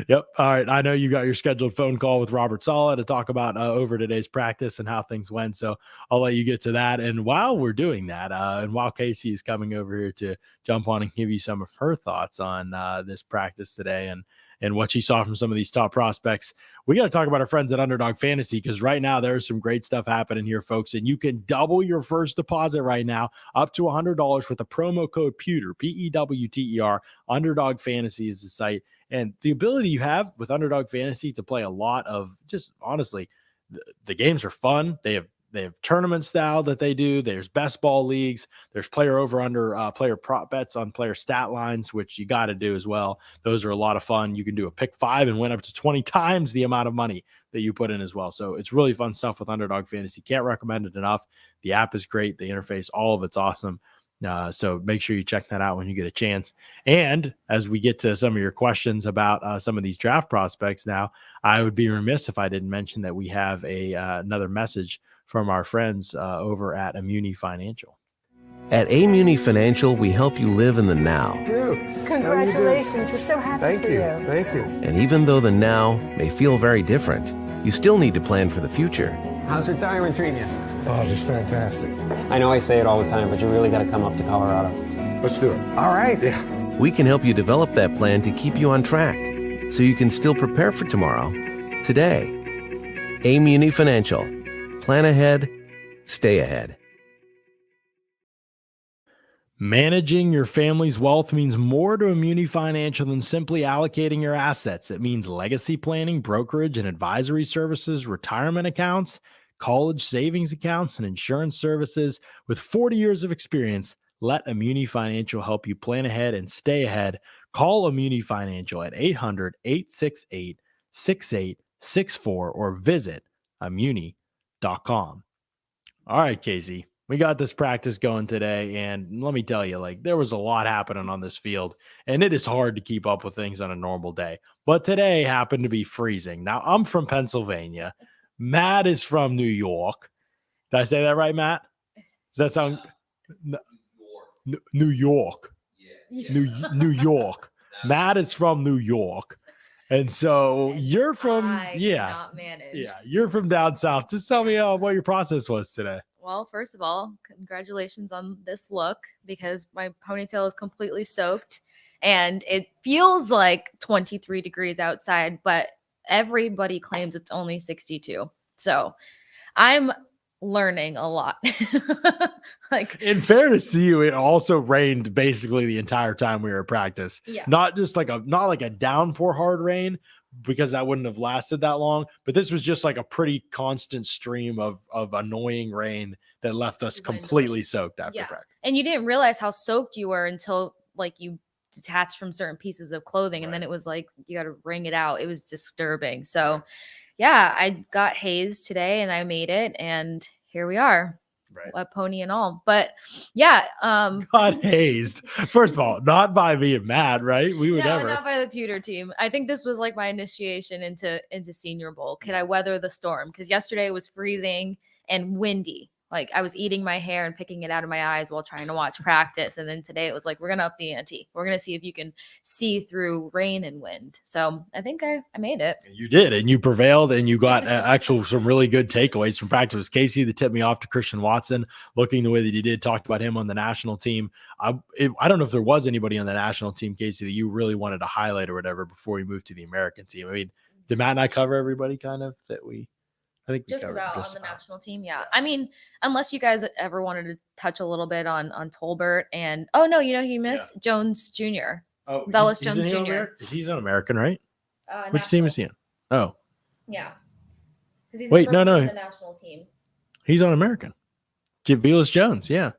Yep. All right. I know you got your scheduled phone call with Robert Saleh to talk about over today's practice and how things went. So I'll let you get to that. And while we're doing that, and while Kasey is coming over here to jump on and give you some of her thoughts on this practice today and what she saw from some of these top prospects, we got to talk about our friends at Underdog Fantasy, because right now there's some great stuff happening here, folks. And you can double your first deposit right now up to $100 with the promo code Pewter, Pewter. Underdog Fantasy is the site. And the ability you have with Underdog Fantasy to play a lot of, just honestly, the games are fun. They have tournament style that they do. There's best ball leagues. There's player over under player prop bets on player stat lines, which you got to do as well. Those are a lot of fun. You can do a pick 5 and win up to 20 times the amount of money that you put in as well. So it's really fun stuff with Underdog Fantasy. Can't recommend it enough. The app is great. The interface, all of it's awesome. So make sure you check that out when you get a chance. And as we get to some of your questions about some of these draft prospects now, I would be remiss if I didn't mention that we have another message from our friends over at Immuni Financial. At Immuni Financial, we help you live in the now. Dude, congratulations. We're so happy for you. Thank you. And even though the now may feel very different, you still need to plan for the future. How's retirement treating you? Oh, just fantastic. I know I say it all the time, but you really got to come up to Colorado. Let's do it. All right. Yeah. We can help you develop that plan to keep you on track, so you can still prepare for tomorrow, today. Immuni Financial. Plan ahead, stay ahead. Managing your family's wealth means more to Immuni Financial than simply allocating your assets. It means legacy planning, brokerage and advisory services, retirement accounts, college savings accounts, and insurance services. With 40 years of experience, let Immuni Financial help you plan ahead and stay ahead. Call Immuni Financial at 800-868-6864 or visit Immuni.com. All right, Kasey, we got this practice going today, and let me tell you, there was a lot happening on this field, and it is hard to keep up with things on a normal day. But today happened to be freezing. Now, I'm from Pennsylvania. Matt is from New York. Did I say that right, Matt? Does that sound New York? Yeah. New York. Matt is from New York. And so And you're from, I cannot manage. you're from down south. Just tell me what your process was today. Well, first of all, congratulations on this look because my ponytail is completely soaked and it feels like 23 degrees outside, but everybody claims it's only 62. So I'm learning a lot. Like, in fairness to you, it also rained basically the entire time we were at practice. yeah. Not like a downpour hard rain, because that wouldn't have lasted that long. But this was just like a pretty constant stream of annoying rain that left us completely soaked after practice. And you didn't realize how soaked you were until like you detached from certain pieces of clothing. And then it was like, you got to wring it out. It was disturbing. So yeah, I got hazed today and I made it. And here we are. A pony and all, but yeah, got hazed. First of all, not by being mad, right? We would never. Not by the Pewter team. I think this was like my initiation into Senior Bowl. Could I weather the storm? Because yesterday it was freezing and windy. Like I was eating my hair and picking it out of my eyes while trying to watch practice. And then today it was like, we're going to up the ante. We're going to see if you can see through rain and wind. So I think I made it. You did. And you prevailed and you got some really good takeaways from practice. It was Kasey that tipped me off to Christian Watson, looking the way that he did, talked about him on the national team. I don't know if there was anybody on the national team, Kasey, that you really wanted to highlight or whatever before we moved to the American team. I mean, did Matt and I cover everybody kind of that I think just about on the national team. Yeah. I mean, unless you guys ever wanted to touch a little bit on Tolbert and you missed Jones Jr. Oh, Velus Jones Jr. He's an American, right? Which national. team is he on? Oh. Yeah. Wait, no. The national team. He's on American. Velus Jones, yeah.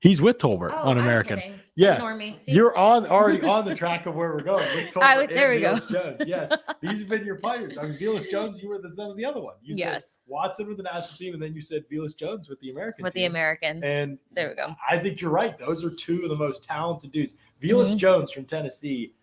He's with Tolbert on American. Kidding. Yeah. Ignore me. See? You're already on the track of where we're going. With Tolbert there we go. Jones. Yes. These have been your players. I mean, Velus Jones, that was the other one. You said Watson with the national team, and then you said Velus Jones with the American team. The American. And there we go. I think you're right. Those are two of the most talented dudes. Velus Jones from Tennessee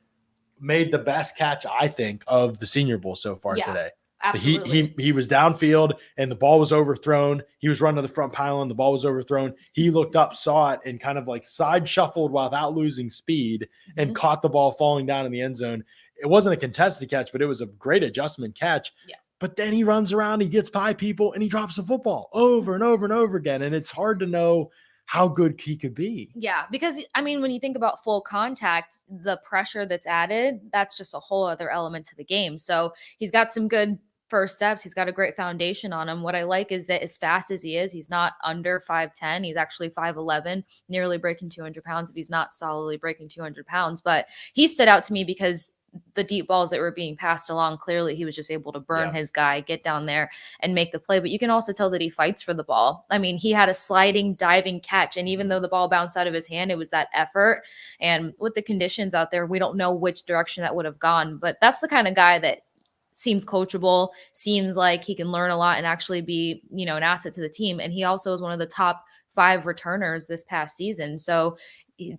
made the best catch, I think, of the Senior Bowl so far today. Absolutely. He was downfield and the ball was overthrown. He was running to the front pylon. The ball was overthrown. He looked up, saw it, and kind of like side shuffled without losing speed and caught the ball falling down in the end zone. It wasn't a contested catch, but it was a great adjustment catch. Yeah. But then he runs around, he gets by people, and he drops the football over and over and over again. And it's hard to know how good he could be. Yeah, because I mean, when you think about full contact, the pressure that's added, that's just a whole other element to the game. So he's got some good first steps. He's got a great foundation on him. What I like is that as fast as he is, he's not under 5'10". He's actually 5'11", nearly breaking 200 pounds if he's not solidly breaking 200 pounds. But he stood out to me because the deep balls that were being passed along, clearly he was just able to burn his guy, get down there and make the play. But you can also tell that he fights for the ball. I mean, he had a sliding, diving catch. And even though the ball bounced out of his hand, it was that effort. And with the conditions out there, we don't know which direction that would have gone. But that's the kind of guy that seems coachable, seems like he can learn a lot and actually be, an asset to the team. And he also is one of the top 5 returners this past season. So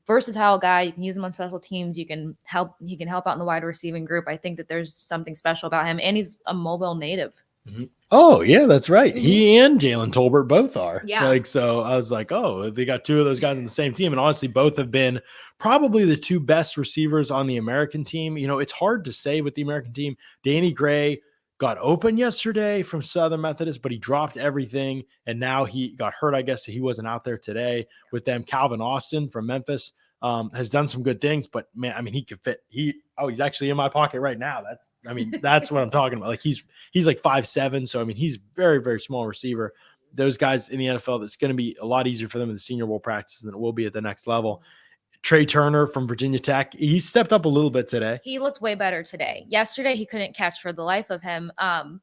versatile guy. You can use him on special teams. He can help out in the wide receiving group. I think that there's something special about him, and he's a Mobile native. Mm-hmm. Oh yeah, that's right. He and Jalen Tolbert both are. Yeah. So I was like, oh, they got 2 of those guys on the same team. And honestly, both have been probably the 2 best receivers on the American team. It's hard to say with the American team. Danny Gray got open yesterday from Southern Methodist, but he dropped everything. And now he got hurt, I guess. So he wasn't out there today with them. Calvin Austin from Memphis has done some good things, but man, I mean, he could fit. He's actually in my pocket right now. That's what I'm talking about. Like he's like 5'7". So, I mean, he's very, very small receiver. Those guys in the NFL, it's going to be a lot easier for them in the Senior Bowl practice than it will be at the next level. Trey Turner from Virginia Tech, he stepped up a little bit today. He looked way better today. Yesterday, he couldn't catch for the life of him,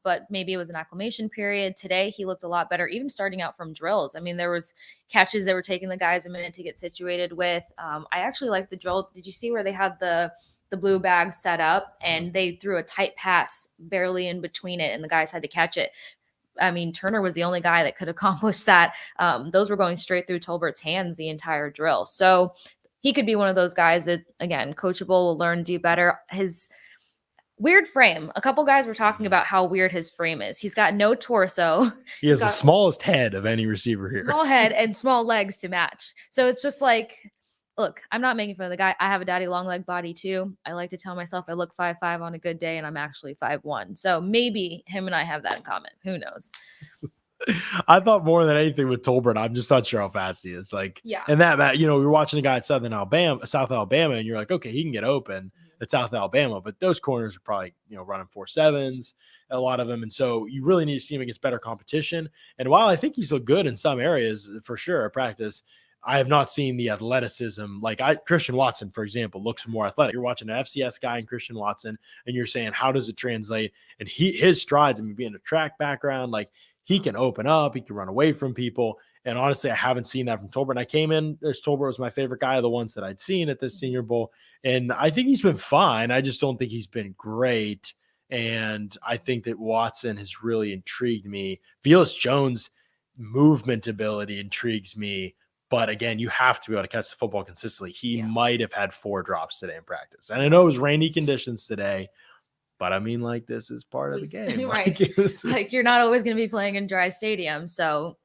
but maybe it was an acclimation period. Today, he looked a lot better, even starting out from drills. I mean, there was catches that were taking the guys a minute to get situated with. I actually liked the drill. Did you see where they had the blue bag set up and they threw a tight pass barely in between it and the guys had to catch it? I mean, Turner was the only guy that could accomplish that. Those were going straight through Tolbert's hands the entire drill. So he could be one of those guys that, again, coachable, will learn to do better. His weird frame. A couple guys were talking about how weird his frame is. He's got no torso. He has the smallest head of any receiver here. Small head and small legs to match. So it's just like look, I'm not making fun of the guy. I have a daddy long leg body too. I like to tell myself I look 5'5" on a good day, and I'm actually 5'1". So maybe him and I have that in common. Who knows? I thought more than anything with Tolbert, I'm just not sure how fast he is. Like, Yeah. and that, you know, you're watching a guy at South Alabama, and you're like, okay, he can get open at South Alabama, but those corners are probably, you know, running 4.7s, a lot of them. And so you really need to see him against better competition. And while I think he's still good in some areas for sure at practice, I have not seen the athleticism. Like Christian Watson, for example, looks more athletic. You're watching an FCS guy in Christian Watson, and you're saying, how does it translate? And his strides, I mean, being a track background, like he can open up, he can run away from people. And honestly, I haven't seen that from Tolbert. And I came in, Tolbert was my favorite guy of the ones that I'd seen at this Senior Bowl. And I think he's been fine. I just don't think he's been great. And I think that Watson has really intrigued me. Velus Jones' movement ability intrigues me. But again, you have to be able to catch the football consistently. He might have had 4 drops today in practice. And I know it was rainy conditions today, but I mean, like, this is part of the game. Right. Like, you're not always going to be playing in dry stadiums. So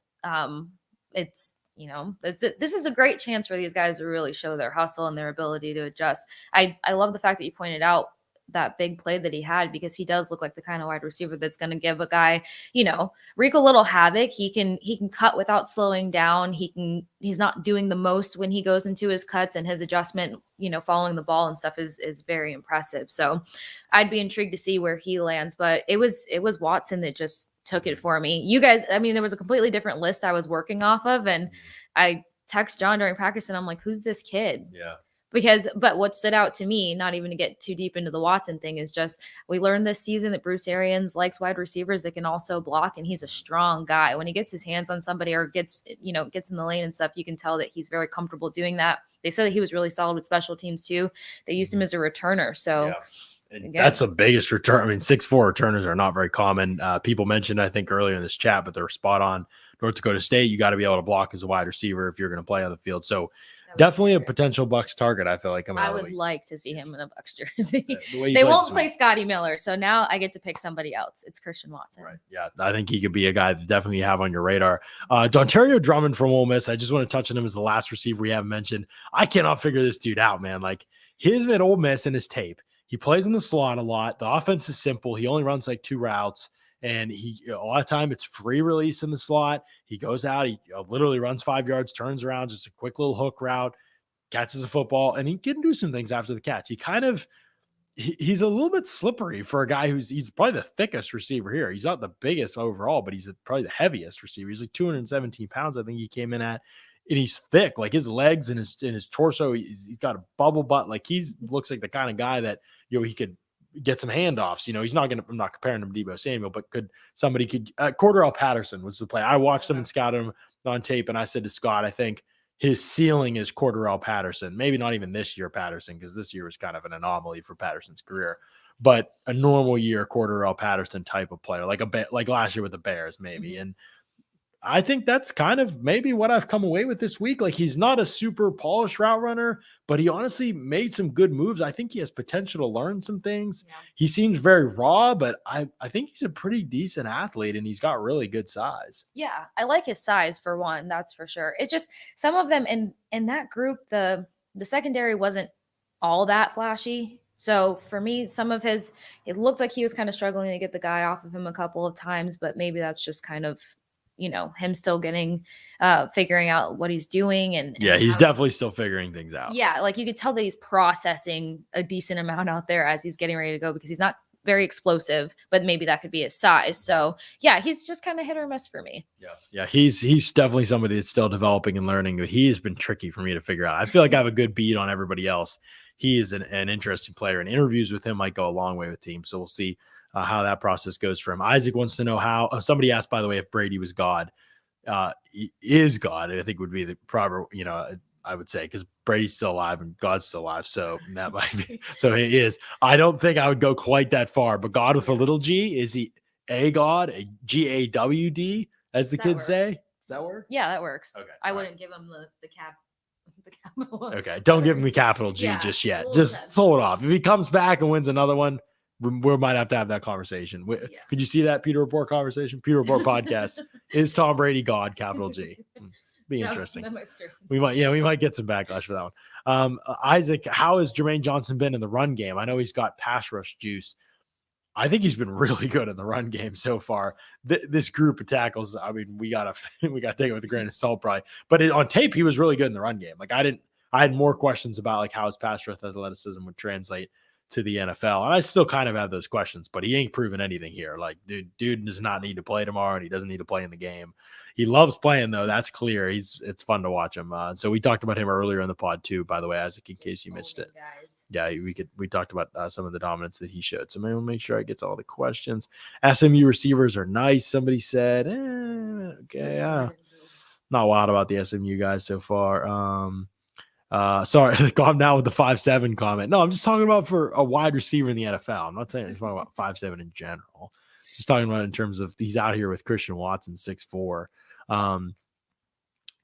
it's, you know, this is a great chance for these guys to really show their hustle and their ability to adjust. I love the fact that you pointed out that big play that he had, because he does look like the kind of wide receiver that's going to give a guy, you know, wreak a little havoc. He can cut without slowing down. He's not doing the most when he goes into his cuts, and his adjustment, you know, following the ball and stuff is very impressive. So I'd be intrigued to see where he lands, but it was Watson that just took it for me. You guys, I mean, there was a completely different list I was working off of, and I text John during practice and I'm like, who's this kid? Yeah. But what stood out to me, not even to get too deep into the Watson thing, is just we learned this season that Bruce Arians likes wide receivers that can also block, and he's a strong guy. When he gets his hands on somebody or gets in the lane and stuff, you can tell that he's very comfortable doing that. They said that he was really solid with special teams too. They used him as a returner. So that's the biggest return. I mean, 6'4" returners are not very common. People mentioned, I think, earlier in this chat, but they're spot on. North Dakota State, you got to be able to block as a wide receiver if you're going to play on the field. So definitely a potential Bucs target, I feel like. I would like to see him in a Bucs jersey. They won't play Scotty Miller, so now I get to pick somebody else. It's Christian Watson. Right. Yeah, I think he could be a guy that definitely you have on your radar. Dontario Drummond from Ole Miss, I just want to touch on him as the last receiver we haven't mentioned. I cannot figure this dude out, man. Like, his at Ole Miss in his tape, he plays in the slot a lot. The offense is simple. He only runs like 2 routes. And a lot of time it's free release in the slot. He goes out, he literally runs 5 yards, turns around, just a quick little hook route, catches a football, and he can do some things after the catch. He's a little bit slippery for a guy he's probably the thickest receiver here. He's not the biggest overall, but he's probably the heaviest receiver. He's like 217 pounds, I think he came in at. And he's thick, like his legs and his torso. He's got a bubble butt. Like, looks like the kind of guy that, you know, he could get some handoffs. You know, I'm not comparing him to Deebo Samuel, but Cordarrelle Patterson was the play. I watched him and scouted him on tape, and I said to Scott, I think his ceiling is Cordarrelle Patterson. Maybe not even this year Patterson, because this year was kind of an anomaly for Patterson's career. But a normal year Cordarrelle Patterson type of player, like last year with the Bears, maybe. And I think that's kind of maybe what I've come away with this week. Like, he's not a super polished route runner, but he honestly made some good moves. I think he has potential to learn some things. Yeah. He seems very raw, but I think he's a pretty decent athlete, and he's got really good size. Yeah, I like his size for one, that's for sure. It's just some of them in that group, the secondary wasn't all that flashy. So for me, it looked like he was kind of struggling to get the guy off of him a couple of times, but maybe that's just kind of, you know, him still figuring out what he's doing. And he's definitely still figuring things out. Yeah. Like, you could tell that he's processing a decent amount out there as he's getting ready to go, because he's not very explosive, but maybe that could be his size. So yeah, he's just kind of hit or miss for me. Yeah. He's definitely somebody that's still developing and learning, but he has been tricky for me to figure out. I feel like I have a good beat on everybody else. He is an interesting player, and interviews with him might go a long way with teams. So we'll see how that process goes for him. Isaac wants to know how somebody asked, by the way, if Brady was God. He is God, I think would be the proper, you know, I would say, because Brady's still alive and God's still alive. So that might be, so he is. I don't think I would go quite that far, but God with a little G, is he a God, a GAWD, as the kids say? Does that work? Yeah, that works. Okay. I wouldn't give him the capital. Okay. Don't give him the capital G just yet. Just hold it off. If he comes back and wins another one, we might have to have that conversation. Could you see that Pewter Report conversation? Pewter Report podcast. Is Tom Brady God, capital G? Be interesting. That might stir some We might get some backlash for that one. Isaac, how has Jermaine Johnson been in the run game? I know he's got pass rush juice. I think he's been really good in the run game so far. This group of tackles, I mean, we gotta take it with a grain of salt, probably. But on tape, he was really good in the run game. Like I had more questions about like how his pass rush athleticism would translate to the NFL, and I still kind of have those questions. But he ain't proven anything here. Like, dude does not need to play tomorrow, and he doesn't need to play in the game. He loves playing though. That's clear. It's fun to watch him. So we talked about him earlier in the pod too. By the way, Isaac, in case you missed it. guys. Yeah, we talked about some of the dominance that he showed. So maybe we'll make sure I get to all the questions. SMU receivers are nice. Somebody said, okay, not wild about the SMU guys so far. Sorry, calm down with the 5'7" comment. No, I'm just talking about for a wide receiver in the NFL. I'm not saying I'm talking about 5'7" in general. Just talking about in terms of he's out here with Christian Watson 6'4".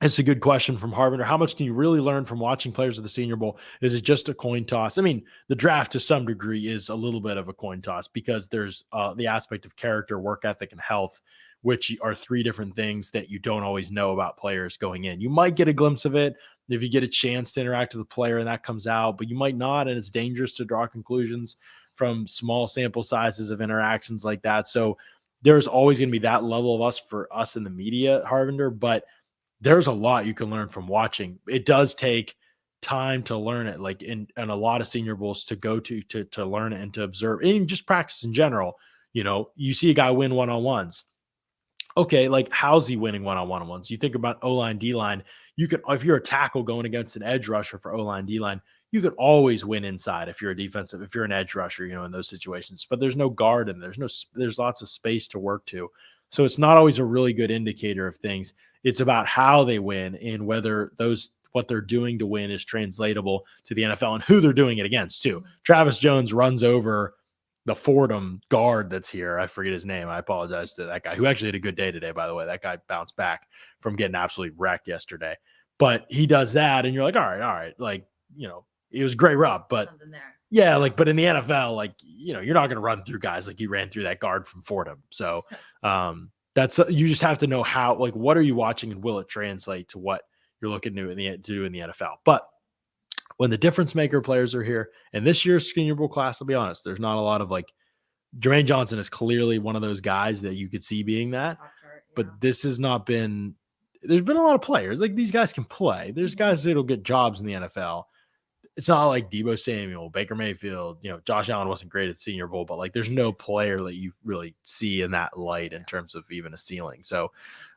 It's a good question from Harvinder. How much can you really learn from watching players of the Senior Bowl? Is it just a coin toss? I mean, the draft to some degree is a little bit of a coin toss because there's the aspect of character, work ethic, and health, which are three different things that you don't always know about players going in. You might get a glimpse of it if you get a chance to interact with the player and that comes out, but you might not, and it's dangerous to draw conclusions from small sample sizes of interactions like that. So there's always going to be that level of for us in the media, Harvinder, but there's a lot you can learn from watching. It does take time to learn it, like in a lot of Senior Bowls to go to learn it and to observe and just practice in general. You know, you see a guy win one-on-ones. Okay, like how's he winning one-on-ones? You think about O-line, D-line. You could, if you're a tackle going against an edge rusher for O-line, D-line, you could always win inside if you're an edge rusher, you know, in those situations. But there's no guard and there's lots of space to work to. So it's not always a really good indicator of things. It's about how they win and whether what they're doing to win is translatable to the NFL and who they're doing it against too. Travis Jones runs over the Fordham guard that's here. I forget his name. I apologize to that guy who actually had a good day today, by the way. That guy bounced back from getting absolutely wrecked yesterday. But he does that and you're like, all right. Like, you know, it was a great rub, but yeah, like, but in the NFL, like, you know, you're not going to run through guys like you ran through that guard from Fordham. So, you just have to know how, like, what are you watching and will it translate to what you're looking to do in the NFL? But when the difference maker players are here, and this year's Senior Bowl class, I'll be honest, there's not a lot of like Jermaine Johnson is clearly one of those guys that you could see being that, but this has not been. There's been a lot of players like these guys can play. There's guys that'll get jobs in the NFL. It's not like Deebo Samuel, Baker Mayfield, you know, Josh Allen wasn't great at Senior Bowl, but like there's no player that you really see in that light in terms of even a ceiling. So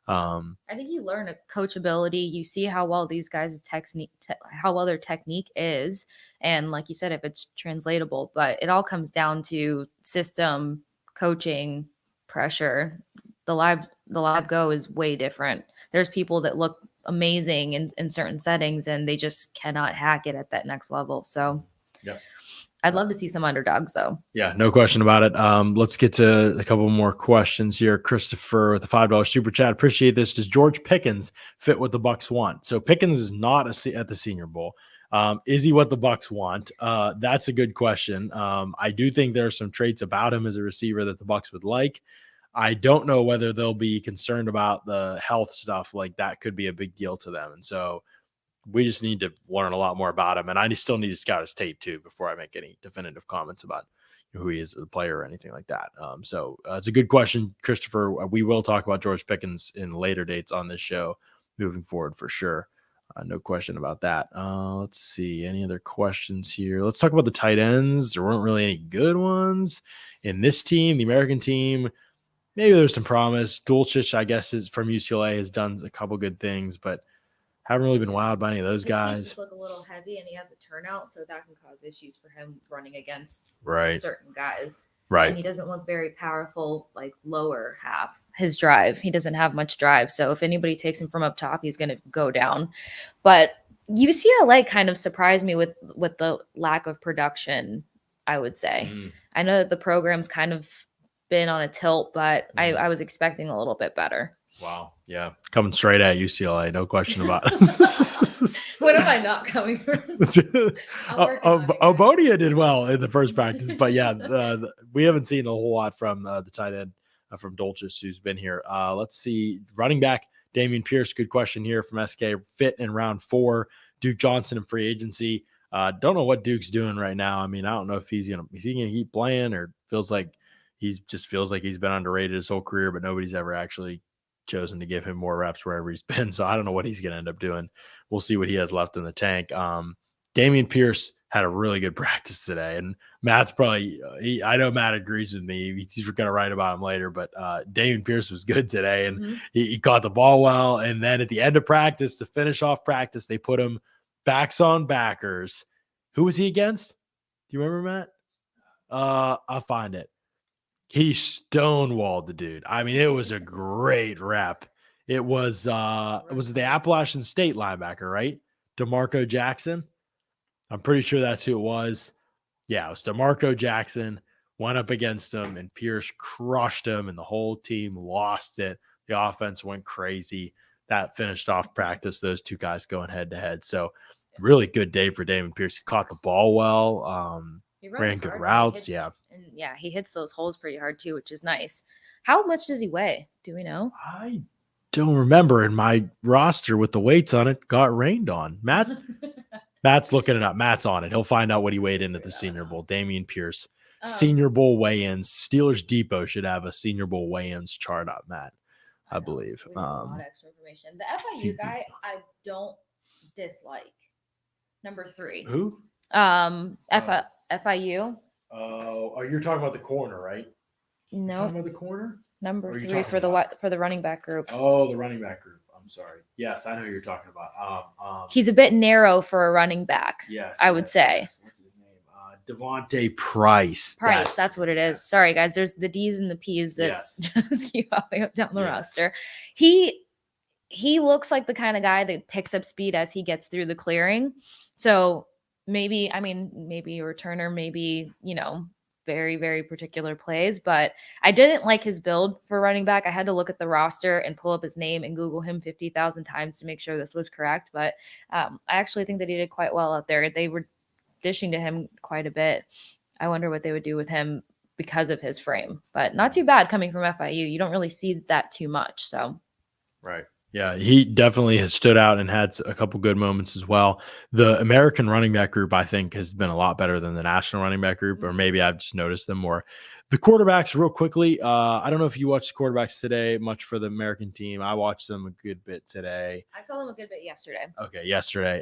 I think you learn a coachability. You see how well these guys' how well their technique is. And like you said, if it's translatable, but it all comes down to system, coaching, pressure. The live go is way different. There's people that look amazing in certain settings and they just cannot hack it at that next level. So yeah, I'd love to see some underdogs though. Yeah, no question about it. Let's get to a couple more questions here. Christopher with the $5 super chat. Appreciate this. Does George Pickens fit what the Bucs want? So Pickens is not at the Senior Bowl. Is he what the Bucs want? That's a good question. I do think there are some traits about him as a receiver that the Bucs would like. I don't know whether they'll be concerned about the health stuff. Like that could be a big deal to them. And so we just need to learn a lot more about him. And I still need to scout his tape too, before I make any definitive comments about who he is as a player or anything like that. So it's a good question, Christopher. We will talk about George Pickens in later dates on this show moving forward for sure. No question about that. Let's see. Any other questions here? Let's talk about the tight ends. There weren't really any good ones in this team, the American team. Maybe there's some promise. Dulcich, I guess, is from UCLA, has done a couple good things, but haven't really been wowed by any of those guys. His look a little heavy, and he has a turnout, so that can cause issues for him running against certain guys. Right. And he doesn't look very powerful, like lower half. His drive, he doesn't have much drive. So if anybody takes him from up top, he's going to go down. But UCLA kind of surprised me with the lack of production, I would say. I know that the program's kind of been on a tilt, but I was expecting a little bit better. Wow. Yeah. Coming straight at UCLA. No question about it. When am I not coming first? Obodia did well in the first practice, but yeah, we haven't seen a whole lot from the tight end from Dulcich, who's been here. Let's see. Running back Dameon Pierce, good question here from SK. Fit in round 4. Duke Johnson in free agency. Don't know what Duke's doing right now. I mean, I don't know if is he gonna keep playing, or feels like he's been underrated his whole career, but nobody's ever actually chosen to give him more reps wherever he's been. So I don't know what he's going to end up doing. We'll see what he has left in the tank. Dameon Pierce had a really good practice today, and Matt's probably I know Matt agrees with me. He's going to write about him later, but Dameon Pierce was good today, and he caught the ball well. And then at the end of practice, to finish off practice, they put him backs on backers. Who was he against? Do you remember, Matt? I'll find it. He stonewalled the dude. I mean, it was a great rep. It was the Appalachian State linebacker, right? DeMarco Jackson. I'm pretty sure that's who it was. Yeah, it was DeMarco Jackson. Went up against him, and Pierce crushed him, and the whole team lost it. The offense went crazy. That finished off practice, those two guys going head-to-head. So really good day for Dameon Pierce. He caught the ball well. He ran good routes. He hits those holes pretty hard too, which is nice. How much does he weigh? Do we know? I don't remember. In my roster with the weights on it, got rained on. Matt's looking it up. Matt's on it. He'll find out what he weighed in at the Senior Bowl. Dameon Pierce, Senior Bowl weigh-ins. Steelers Depot should have a Senior Bowl weigh-ins chart up, Matt, I believe. We have a lot of extra information. The FIU guy, I don't dislike. Number 3. Who? FIU. Oh, you're talking about the corner, right? No. Talking about the corner? Number 3 for the running back group. Oh, the running back group. I'm sorry. Yes, I know who you're talking about. He's a bit narrow for a running back. Yes, I would say. Yes. What's his name? Devontae Price. That's what it is. Sorry, guys. There's the D's and the P's that just keep popping up down the roster. He looks like the kind of guy that picks up speed as he gets through the clearing. So maybe a returner, maybe, very, very particular plays, but I didn't like his build for running back. I had to look at the roster and pull up his name and Google him 50,000 times to make sure this was correct. But I actually think that he did quite well out there. They were dishing to him quite a bit. I wonder what they would do with him because of his frame, but not too bad coming from FIU. You don't really see that too much. So, right. Yeah, he definitely has stood out and had a couple good moments as well. The American running back group, I think, has been a lot better than the national running back group, or maybe I've just noticed them more. The quarterbacks, real quickly, I don't know if you watched the quarterbacks today much for the American team. I watched them a good bit today. I saw them a good bit yesterday. Okay, yesterday.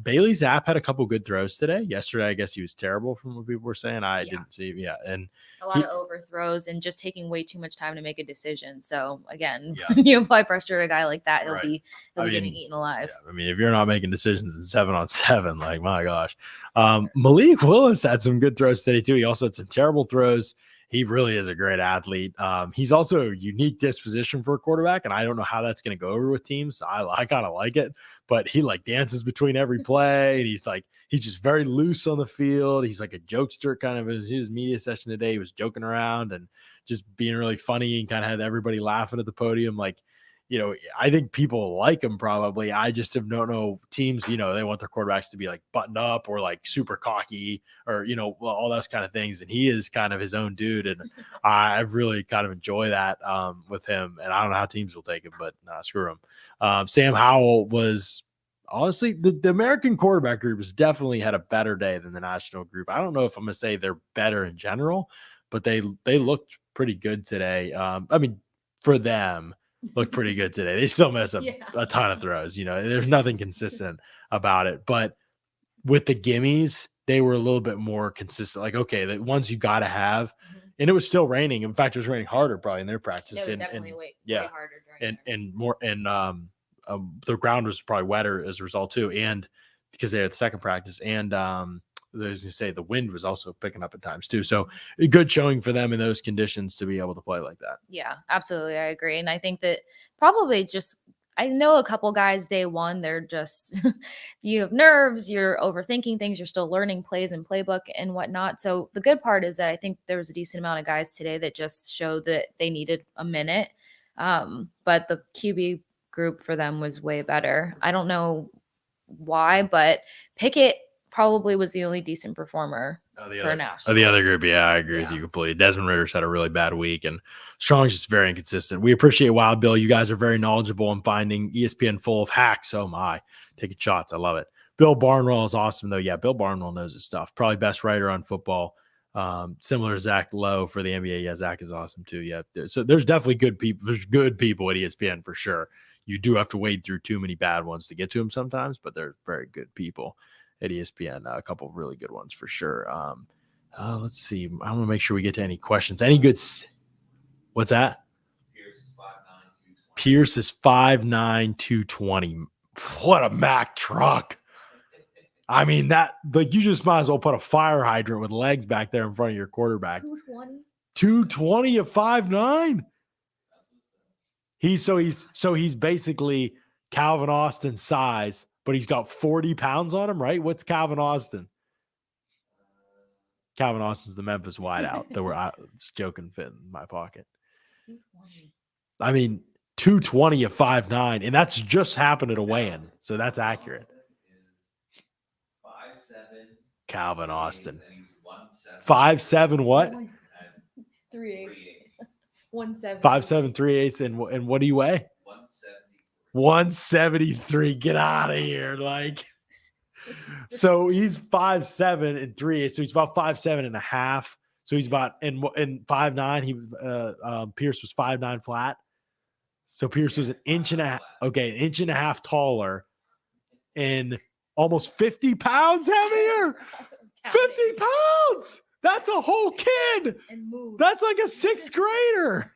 Bailey Zapp had a couple good throws today. Yesterday, I guess he was terrible from what people were saying. I didn't see. Yeah, and a lot of overthrows and just taking way too much time to make a decision. So again, when you apply pressure to a guy like that, he'll be getting eaten alive. Yeah, I mean, if you're not making decisions in 7-on-7, like my gosh. Malik Willis had some good throws today too. He also had some terrible throws. He really is a great athlete. He's also a unique disposition for a quarterback, and I don't know how that's going to go over with teams. I kind of like it, but he dances between every play, and he's just very loose on the field. He's like a jokester kind of. His media session today, he was joking around and just being really funny and kind of had everybody laughing at the podium. I think people like him probably. I just don't know teams, they want their quarterbacks to be buttoned up or super cocky or, all those kind of things. And he is kind of his own dude. And I really kind of enjoy that with him. And I don't know how teams will take it, but screw him. Sam Howell was honestly, the American quarterback group has definitely had a better day than the national group. I don't know if I'm going to say they're better in general, but they looked pretty good today. For them, look pretty good today. They still mess up a ton of throws. There's nothing consistent about it. But with the gimmies, they were a little bit more consistent. The ones you got to have. And it was still raining. In fact, it was raining harder probably in their practice. It was definitely way harder during and more. And the ground was probably wetter as a result too. And because they had the second practice, and as I was going to say, the wind was also picking up at times too. So a good showing for them in those conditions to be able to play like that. Yeah, absolutely. I agree. And I think that probably I know a couple guys day one, they're just, you have nerves, you're overthinking things, you're still learning plays and playbook and whatnot. So the good part is that I think there was a decent amount of guys today that just showed that they needed a minute. But the QB group for them was way better. I don't know why, but Pickett probably was the only decent performer for a national. The other group, yeah, I agree with you completely. Desmond Ritter's had a really bad week, and Strong's just very inconsistent. We appreciate Wild Bill. You guys are very knowledgeable in finding ESPN full of hacks. Oh my, taking shots. I love it. Bill Barnwell is awesome, though. Yeah, Bill Barnwell knows his stuff. Probably best writer on football. Similar to Zach Lowe for the NBA. Yeah, Zach is awesome too. Yeah, so there's definitely good people. There's good people at ESPN for sure. You do have to wade through too many bad ones to get to them sometimes, but they're very good people at ESPN. A couple of really good ones for sure. Let's see. I want to make sure we get to any questions. Any good? What's that? Pierce is 5'9", 220. What a Mack truck. I mean, that, like, you just might as well put a fire hydrant with legs back there in front of your quarterback. 220 at 5'9". He's basically Calvin Austin's size, but he's got 40 pounds on him, right? What's Calvin Austin? Calvin Austin's the Memphis wideout that I was joking fit in my pocket. 220. I mean, 220 at 5'9", and that's just happened at a weigh-in, so that's accurate. Calvin Austin. 5'7" what? 3/8. 170. 5'7", 3/8, and what do you weigh? 173. Get out of here. Like, so he's 5'7" and 3/8, so he's about 5'7" and a half. So he's about in 5'9". Pierce was 5'9" flat. So Pierce was an inch and a half taller and almost 50 pounds heavier. 50 pounds. That's a whole kid. That's like a sixth grader.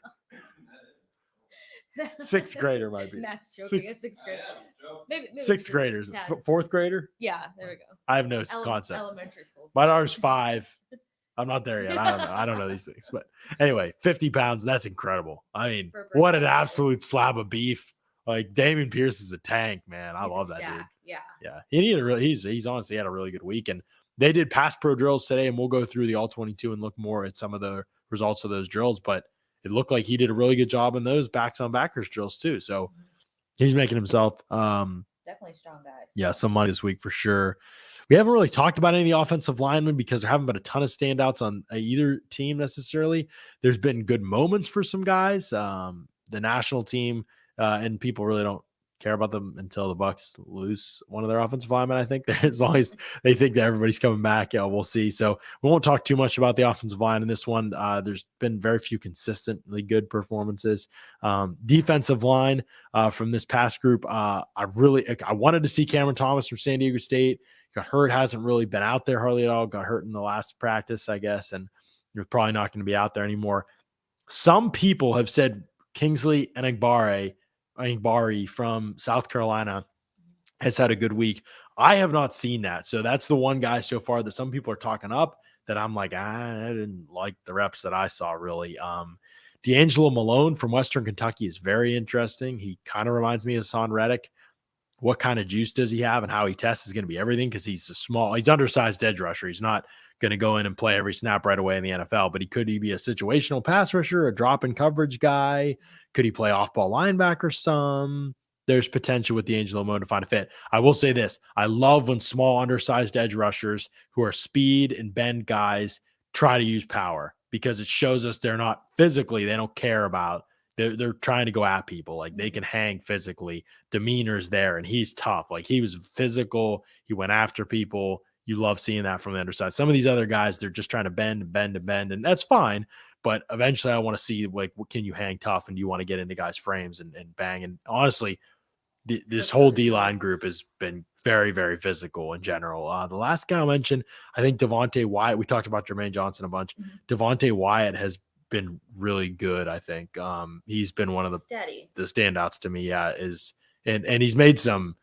Sixth grader might be. Matt's joking. A sixth grader. Maybe sixth graders. Fourth grader? Yeah, there we go. I have no concept. Elementary school. My daughter's 5. I'm not there yet. I don't know. I don't know these things. But anyway, 50 pounds. That's incredible. I mean, what an absolute slab of beef. Like, Dameon Pierce is a tank, man. I love that dude. Yeah. He's honestly had a really good week. And they did pass pro drills today, and we'll go through the all 22 and look more at some of the results of those drills. But it looked like he did a really good job in those backs on backers drills too. So he's making himself definitely strong guys. Yeah, some money this week for sure. We haven't really talked about any of the offensive linemen because there haven't been a ton of standouts on either team necessarily. There's been good moments for some guys. The national team, and people really don't care about them until the Bucs lose one of their offensive linemen. I think as long as they think that everybody's coming back, we'll see. So we won't talk too much about the offensive line in this one. There's been very few consistently good performances. Defensive line from this past group, I wanted to see Cameron Thomas from San Diego State. Got hurt, hasn't really been out there hardly at all. Got hurt in the last practice, I guess, and you're probably not going to be out there anymore. Some people have said Kingsley Enagbare from South Carolina has had a good week. I have not seen that. So that's the one guy so far that some people are talking up that I'm like, I didn't like the reps that I saw really. D'Angelo Malone from Western Kentucky is very interesting. He kind of reminds me of Hassan Reddick. What kind of juice does he have and how he tests is going to be everything because he's he's undersized edge rusher. He's not going to go in and play every snap right away in the NFL, but could he be a situational pass rusher, a drop in coverage guy? Could he play off ball linebacker some? There's potential with D'Angelo Malone to find a fit. I will say this. I love when small undersized edge rushers who are speed and bend guys try to use power because it shows us they're not physically, they don't care about. They're trying to go at people. Like they can hang physically. Demeanor's there, and he's tough. Like he was physical. He went after people. You love seeing that from the underside. Some of these other guys, they're just trying to bend, and that's fine. But eventually I want to see, like, can you hang tough and do you want to get into guys' frames and bang? And honestly, this whole D-line group has been very, very physical in general. The last guy I mentioned, I think Devontae Wyatt, we talked about Jermaine Johnson a bunch. Devontae Wyatt has been really good, I think. He's been one of the standouts to me, and he's made some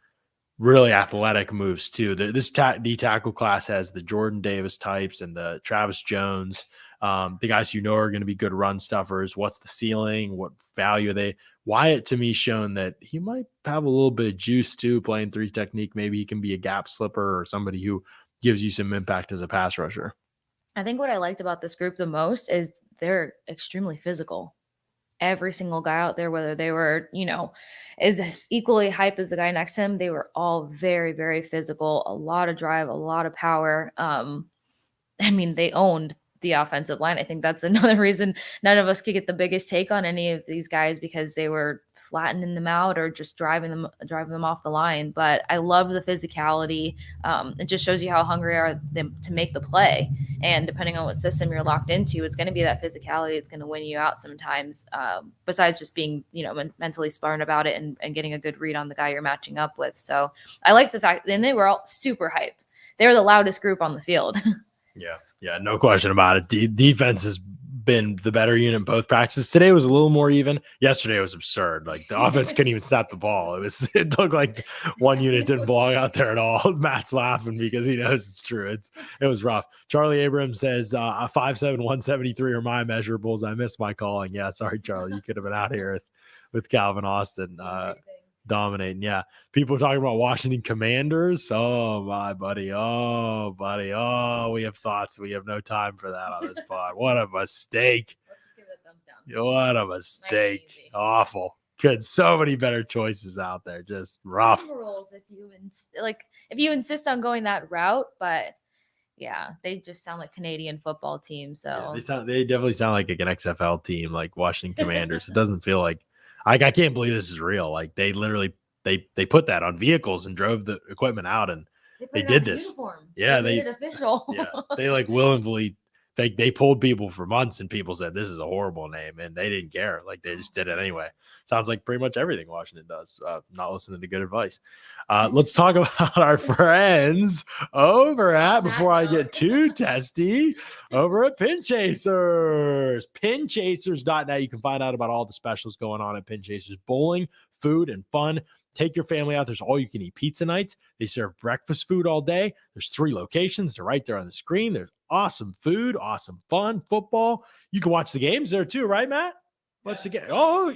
really athletic moves too. This D tackle class has the Jordan Davis types and the Travis Jones, the guys are going to be good run stuffers. What's the ceiling? What value are they? Wyatt to me shown that he might have a little bit of juice too, playing 3 technique. Maybe he can be a gap slipper or somebody who gives you some impact as a pass rusher. I think what I liked about this group the most is they're extremely physical. every single guy out there, whether they were, as equally hype as the guy next to him, they were all very, very physical, a lot of drive, a lot of power. They owned the offensive line. I think that's another reason none of us could get the biggest take on any of these guys, because they were flattening them out or just driving them off the line. But I love the physicality. It just shows you how hungry are them to make the play. And depending on what system you're locked into, it's going to be that physicality. It's going to win you out sometimes, besides just being, mentally smart about it and getting a good read on the guy you're matching up with. So I like the fact, and they were all super hype. They were the loudest group on the field. Yeah, no question about it. Defense has been the better unit in both practices. Today was a little more even. Yesterday was absurd. Like the offense couldn't even snap the ball. It looked like one unit didn't belong out there at all. Matt's laughing because he knows it's true. It was rough. Charlie Abrams says 5'7", 173 are my measurables. I missed my calling. Yeah, sorry, Charlie. You could have been out here with Calvin Austin. Dominating. Yeah. People talking about Washington Commanders. Oh, my buddy. Oh, we have thoughts. We have no time for that on this pod. What a mistake. Let's just give it a thumbs down. What a mistake. Nice. Awful. Good. So many better choices out there. Just rough. Rules if you insist on going that route, but yeah, they just sound like Canadian football team. So yeah, they definitely sound like an XFL team, like Washington Commanders. It doesn't feel like I can't believe this is real. Like they literally they put that on vehicles and drove the equipment out, and they did this. Uniform. Yeah, they made it official. Yeah, they like willingly they pulled people for months, and people said this is a horrible name, and they didn't care. Like they just did it anyway. Sounds like pretty much everything Washington does. Not listening to good advice. Let's talk about our friends over at, before I get too testy, over at Pin Chasers. Pinchasers.net. You can find out about all the specials going on at Pin Chasers. Bowling, food, and fun. Take your family out. There's all-you-can-eat pizza nights. They serve breakfast food all day. There's 3 locations. They're right there on the screen. There's awesome food, awesome fun, football. You can watch the games there too, right, Matt? Watch the game. Oh,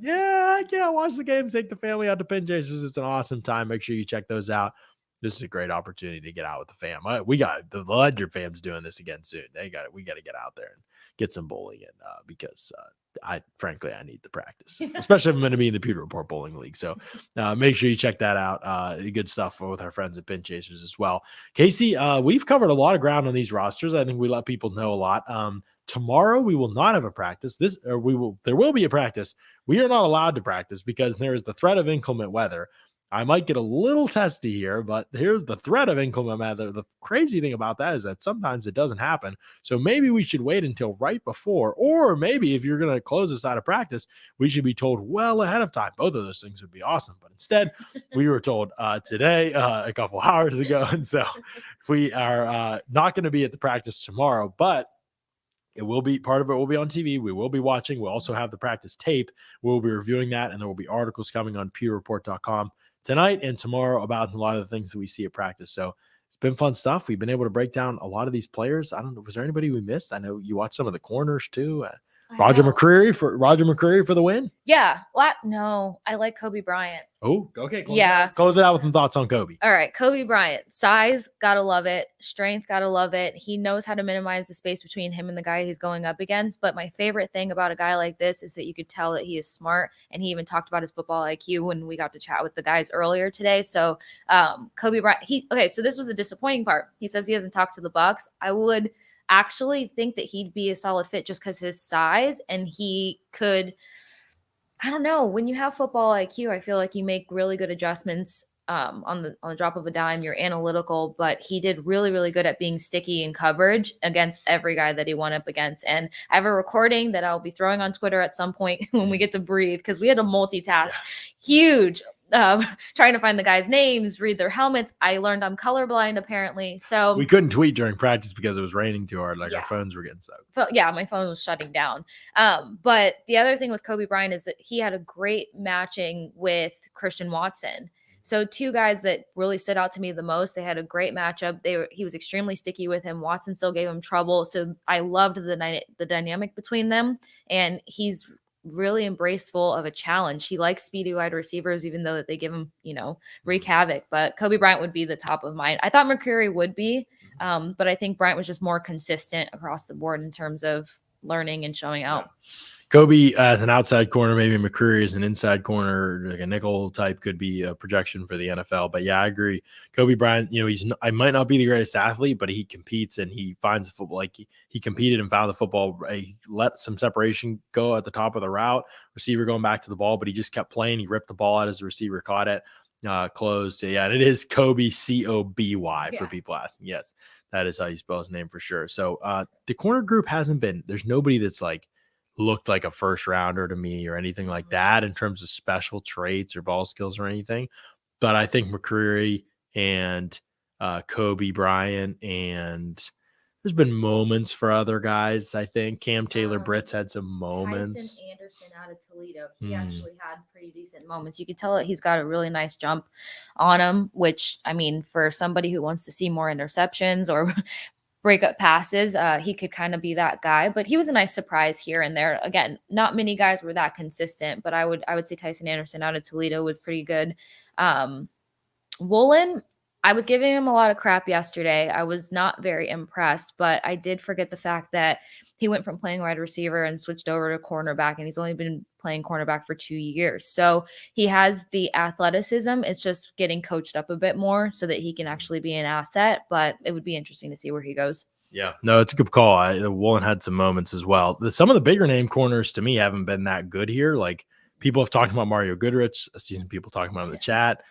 yeah, I can't watch the game. Take the family out to Pin Chasers. It's an awesome time. Make sure you check those out. This is a great opportunity to get out with the fam. We got the Ledger fam's doing this again soon. We got to get out there and get some bowling in because I need the practice, especially if I'm going to be in the Pewter Report Bowling League. So make sure you check that out. Good stuff with our friends at Pin Chasers as well. Kasey, we've covered a lot of ground on these rosters. I think we let people know a lot. Tomorrow we will not have a practice. There will be a practice. We are not allowed to practice because there is the threat of inclement weather. I might get a little testy here, but here's the threat of inclement weather. The crazy thing about that is that sometimes it doesn't happen. So maybe we should wait until right before, or maybe if you're going to close us out of practice, we should be told well ahead of time. Both of those things would be awesome. But instead, we were told today, a couple hours ago. And so we are not going to be at the practice tomorrow, but it will be part of it will be on TV. We will be watching. We'll also have the practice tape. We'll be reviewing that, and there will be articles coming on pewterreport.com tonight and tomorrow about a lot of the things that we see at practice. So it's been fun stuff. We've been able to break down a lot of these players. I don't know. Was there anybody we missed? I know you watched some of the corners too. Roger McCreary for the win. Yeah. No, I like Kobe Bryant. Oh, okay. Close it out with some thoughts on Kobe. All right. Kobe Bryant, size, gotta love it. Strength, gotta love it. He knows how to minimize the space between him and the guy he's going up against. But my favorite thing about a guy like this is that you could tell that he is smart, and he even talked about his football IQ when we got to chat with the guys earlier today. So Kobe Bryant, so this was the disappointing part. He says he hasn't talked to the Bucs. I would actually think that he'd be a solid fit just because his size, and he could, I don't know, when you have football IQ, I feel like you make really good adjustments on the drop of a dime. You're analytical, but he did really, really good at being sticky in coverage against every guy that he went up against. And I have a recording that I'll be throwing on Twitter at some point when we get to breathe, because we had to multitask. Huge. Trying to find the guys' names, read their helmets. I learned I'm colorblind apparently. So we couldn't tweet during practice because it was raining too hard. Our phones were getting soaked. But yeah, my phone was shutting down. But the other thing with Kobe Bryant is that he had a great matching with Christian Watson. So 2 guys that really stood out to me the most. They had a great matchup. He was extremely sticky with him. Watson still gave him trouble. So I loved the dynamic between them. And he's really embraceful of a challenge. He likes speedy wide receivers, even though that they give him, wreak havoc. But Kobe Bryant would be the top of mind. I thought McCreary would be, but I think Bryant was just more consistent across the board in terms of learning and showing out. Kobe as an outside corner, maybe McCreary as an inside corner, like a nickel type could be a projection for the NFL. But yeah, I agree. Kobe Bryant, I might not be the greatest athlete, but he competes and he finds the football. Like he competed and found the football. He let some separation go at the top of the route, receiver going back to the ball, but he just kept playing. He ripped the ball out as the receiver caught it, closed. So yeah, and it is Kobe, Coby, for people asking. Yes, that is how you spell his name for sure. So the corner group there's nobody that's like looked like a first rounder to me or anything like that in terms of special traits or ball skills or anything. But I think McCreary and Kobe Bryant, and there's been moments for other guys. I think Cam Taylor-Britt's had some moments. Tyson Anderson out of Toledo, he actually had pretty decent moments. You could tell that he's got a really nice jump on him, which, I mean, for somebody who wants to see more interceptions or break up passes, he could kind of be that guy, but he was a nice surprise here and there. Again, not many guys were that consistent, but I would say Tyson Anderson out of Toledo was pretty good. Woolen, I was giving him a lot of crap yesterday. I was not very impressed, but I did forget the fact that he went from playing wide receiver and switched over to cornerback, and he's only been playing cornerback for 2 years. So he has the athleticism. It's just getting coached up a bit more so that he can actually be an asset, but it would be interesting to see where he goes. Yeah, no, it's a good call. Woolen had some moments as well. Some of the bigger name corners to me haven't been that good here. Like people have talked about Mario Goodrich. I see some people talking about him in the chat.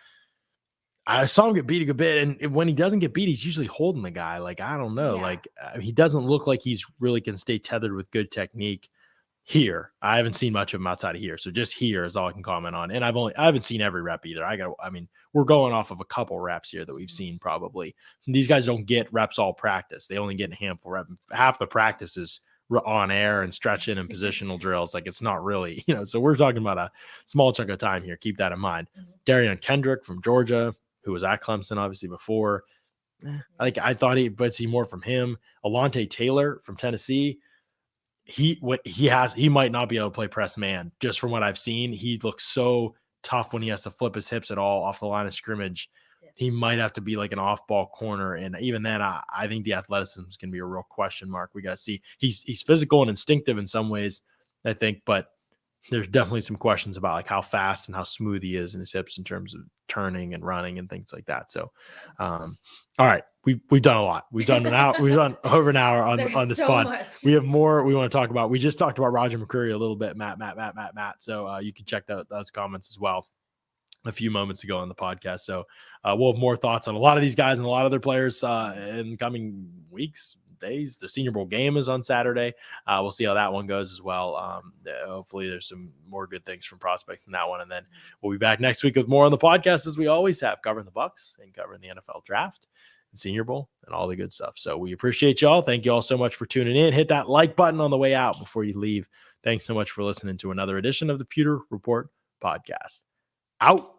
I saw him get beat a good bit, and when he doesn't get beat, he's usually holding the guy. Like, I don't know. Yeah. He doesn't look like he's really can stay tethered with good technique here. I haven't seen much of him outside of here, so just here is all I can comment on. And I haven't seen every rep either. We're going off of a couple reps here that we've seen probably. And these guys don't get reps all practice. They only get a handful reps. Half the practice is on air and stretching and positional drills. Like it's not really, so we're talking about a small chunk of time here. Keep that in mind. Darion Kendrick from Georgia, who was at Clemson obviously before. I thought but see more from him. Alontae Taylor from Tennessee. He might not be able to play press man. Just from what I've seen, he looks so tough when he has to flip his hips at all off the line of scrimmage. He might have to be like an off-ball corner, and even then, I think the athleticism is going to be a real question mark. We got to see. He's physical and instinctive in some ways, I think, but there's definitely some questions about like how fast and how smooth he is in his hips in terms of turning and running and things like that. So, all right, we've done a lot. We've done over an hour on this pod. We have more we want to talk about. We just talked about Roger McCreary a little bit, Matt. So you can check those comments as well a few moments ago on the podcast. So we'll have more thoughts on a lot of these guys and a lot of other players in coming weeks, days. The Senior Bowl game is on Saturday. We'll see how that one goes as well. Hopefully there's some more good things from prospects in that one. And then we'll be back next week with more on the podcast, as we always have, covering the Bucs and covering the NFL draft and Senior Bowl and all the good stuff. So we appreciate y'all. Thank you all so much for tuning in. Hit that like button on the way out before you leave. Thanks so much for listening to another edition of the Pewter Report podcast. Out.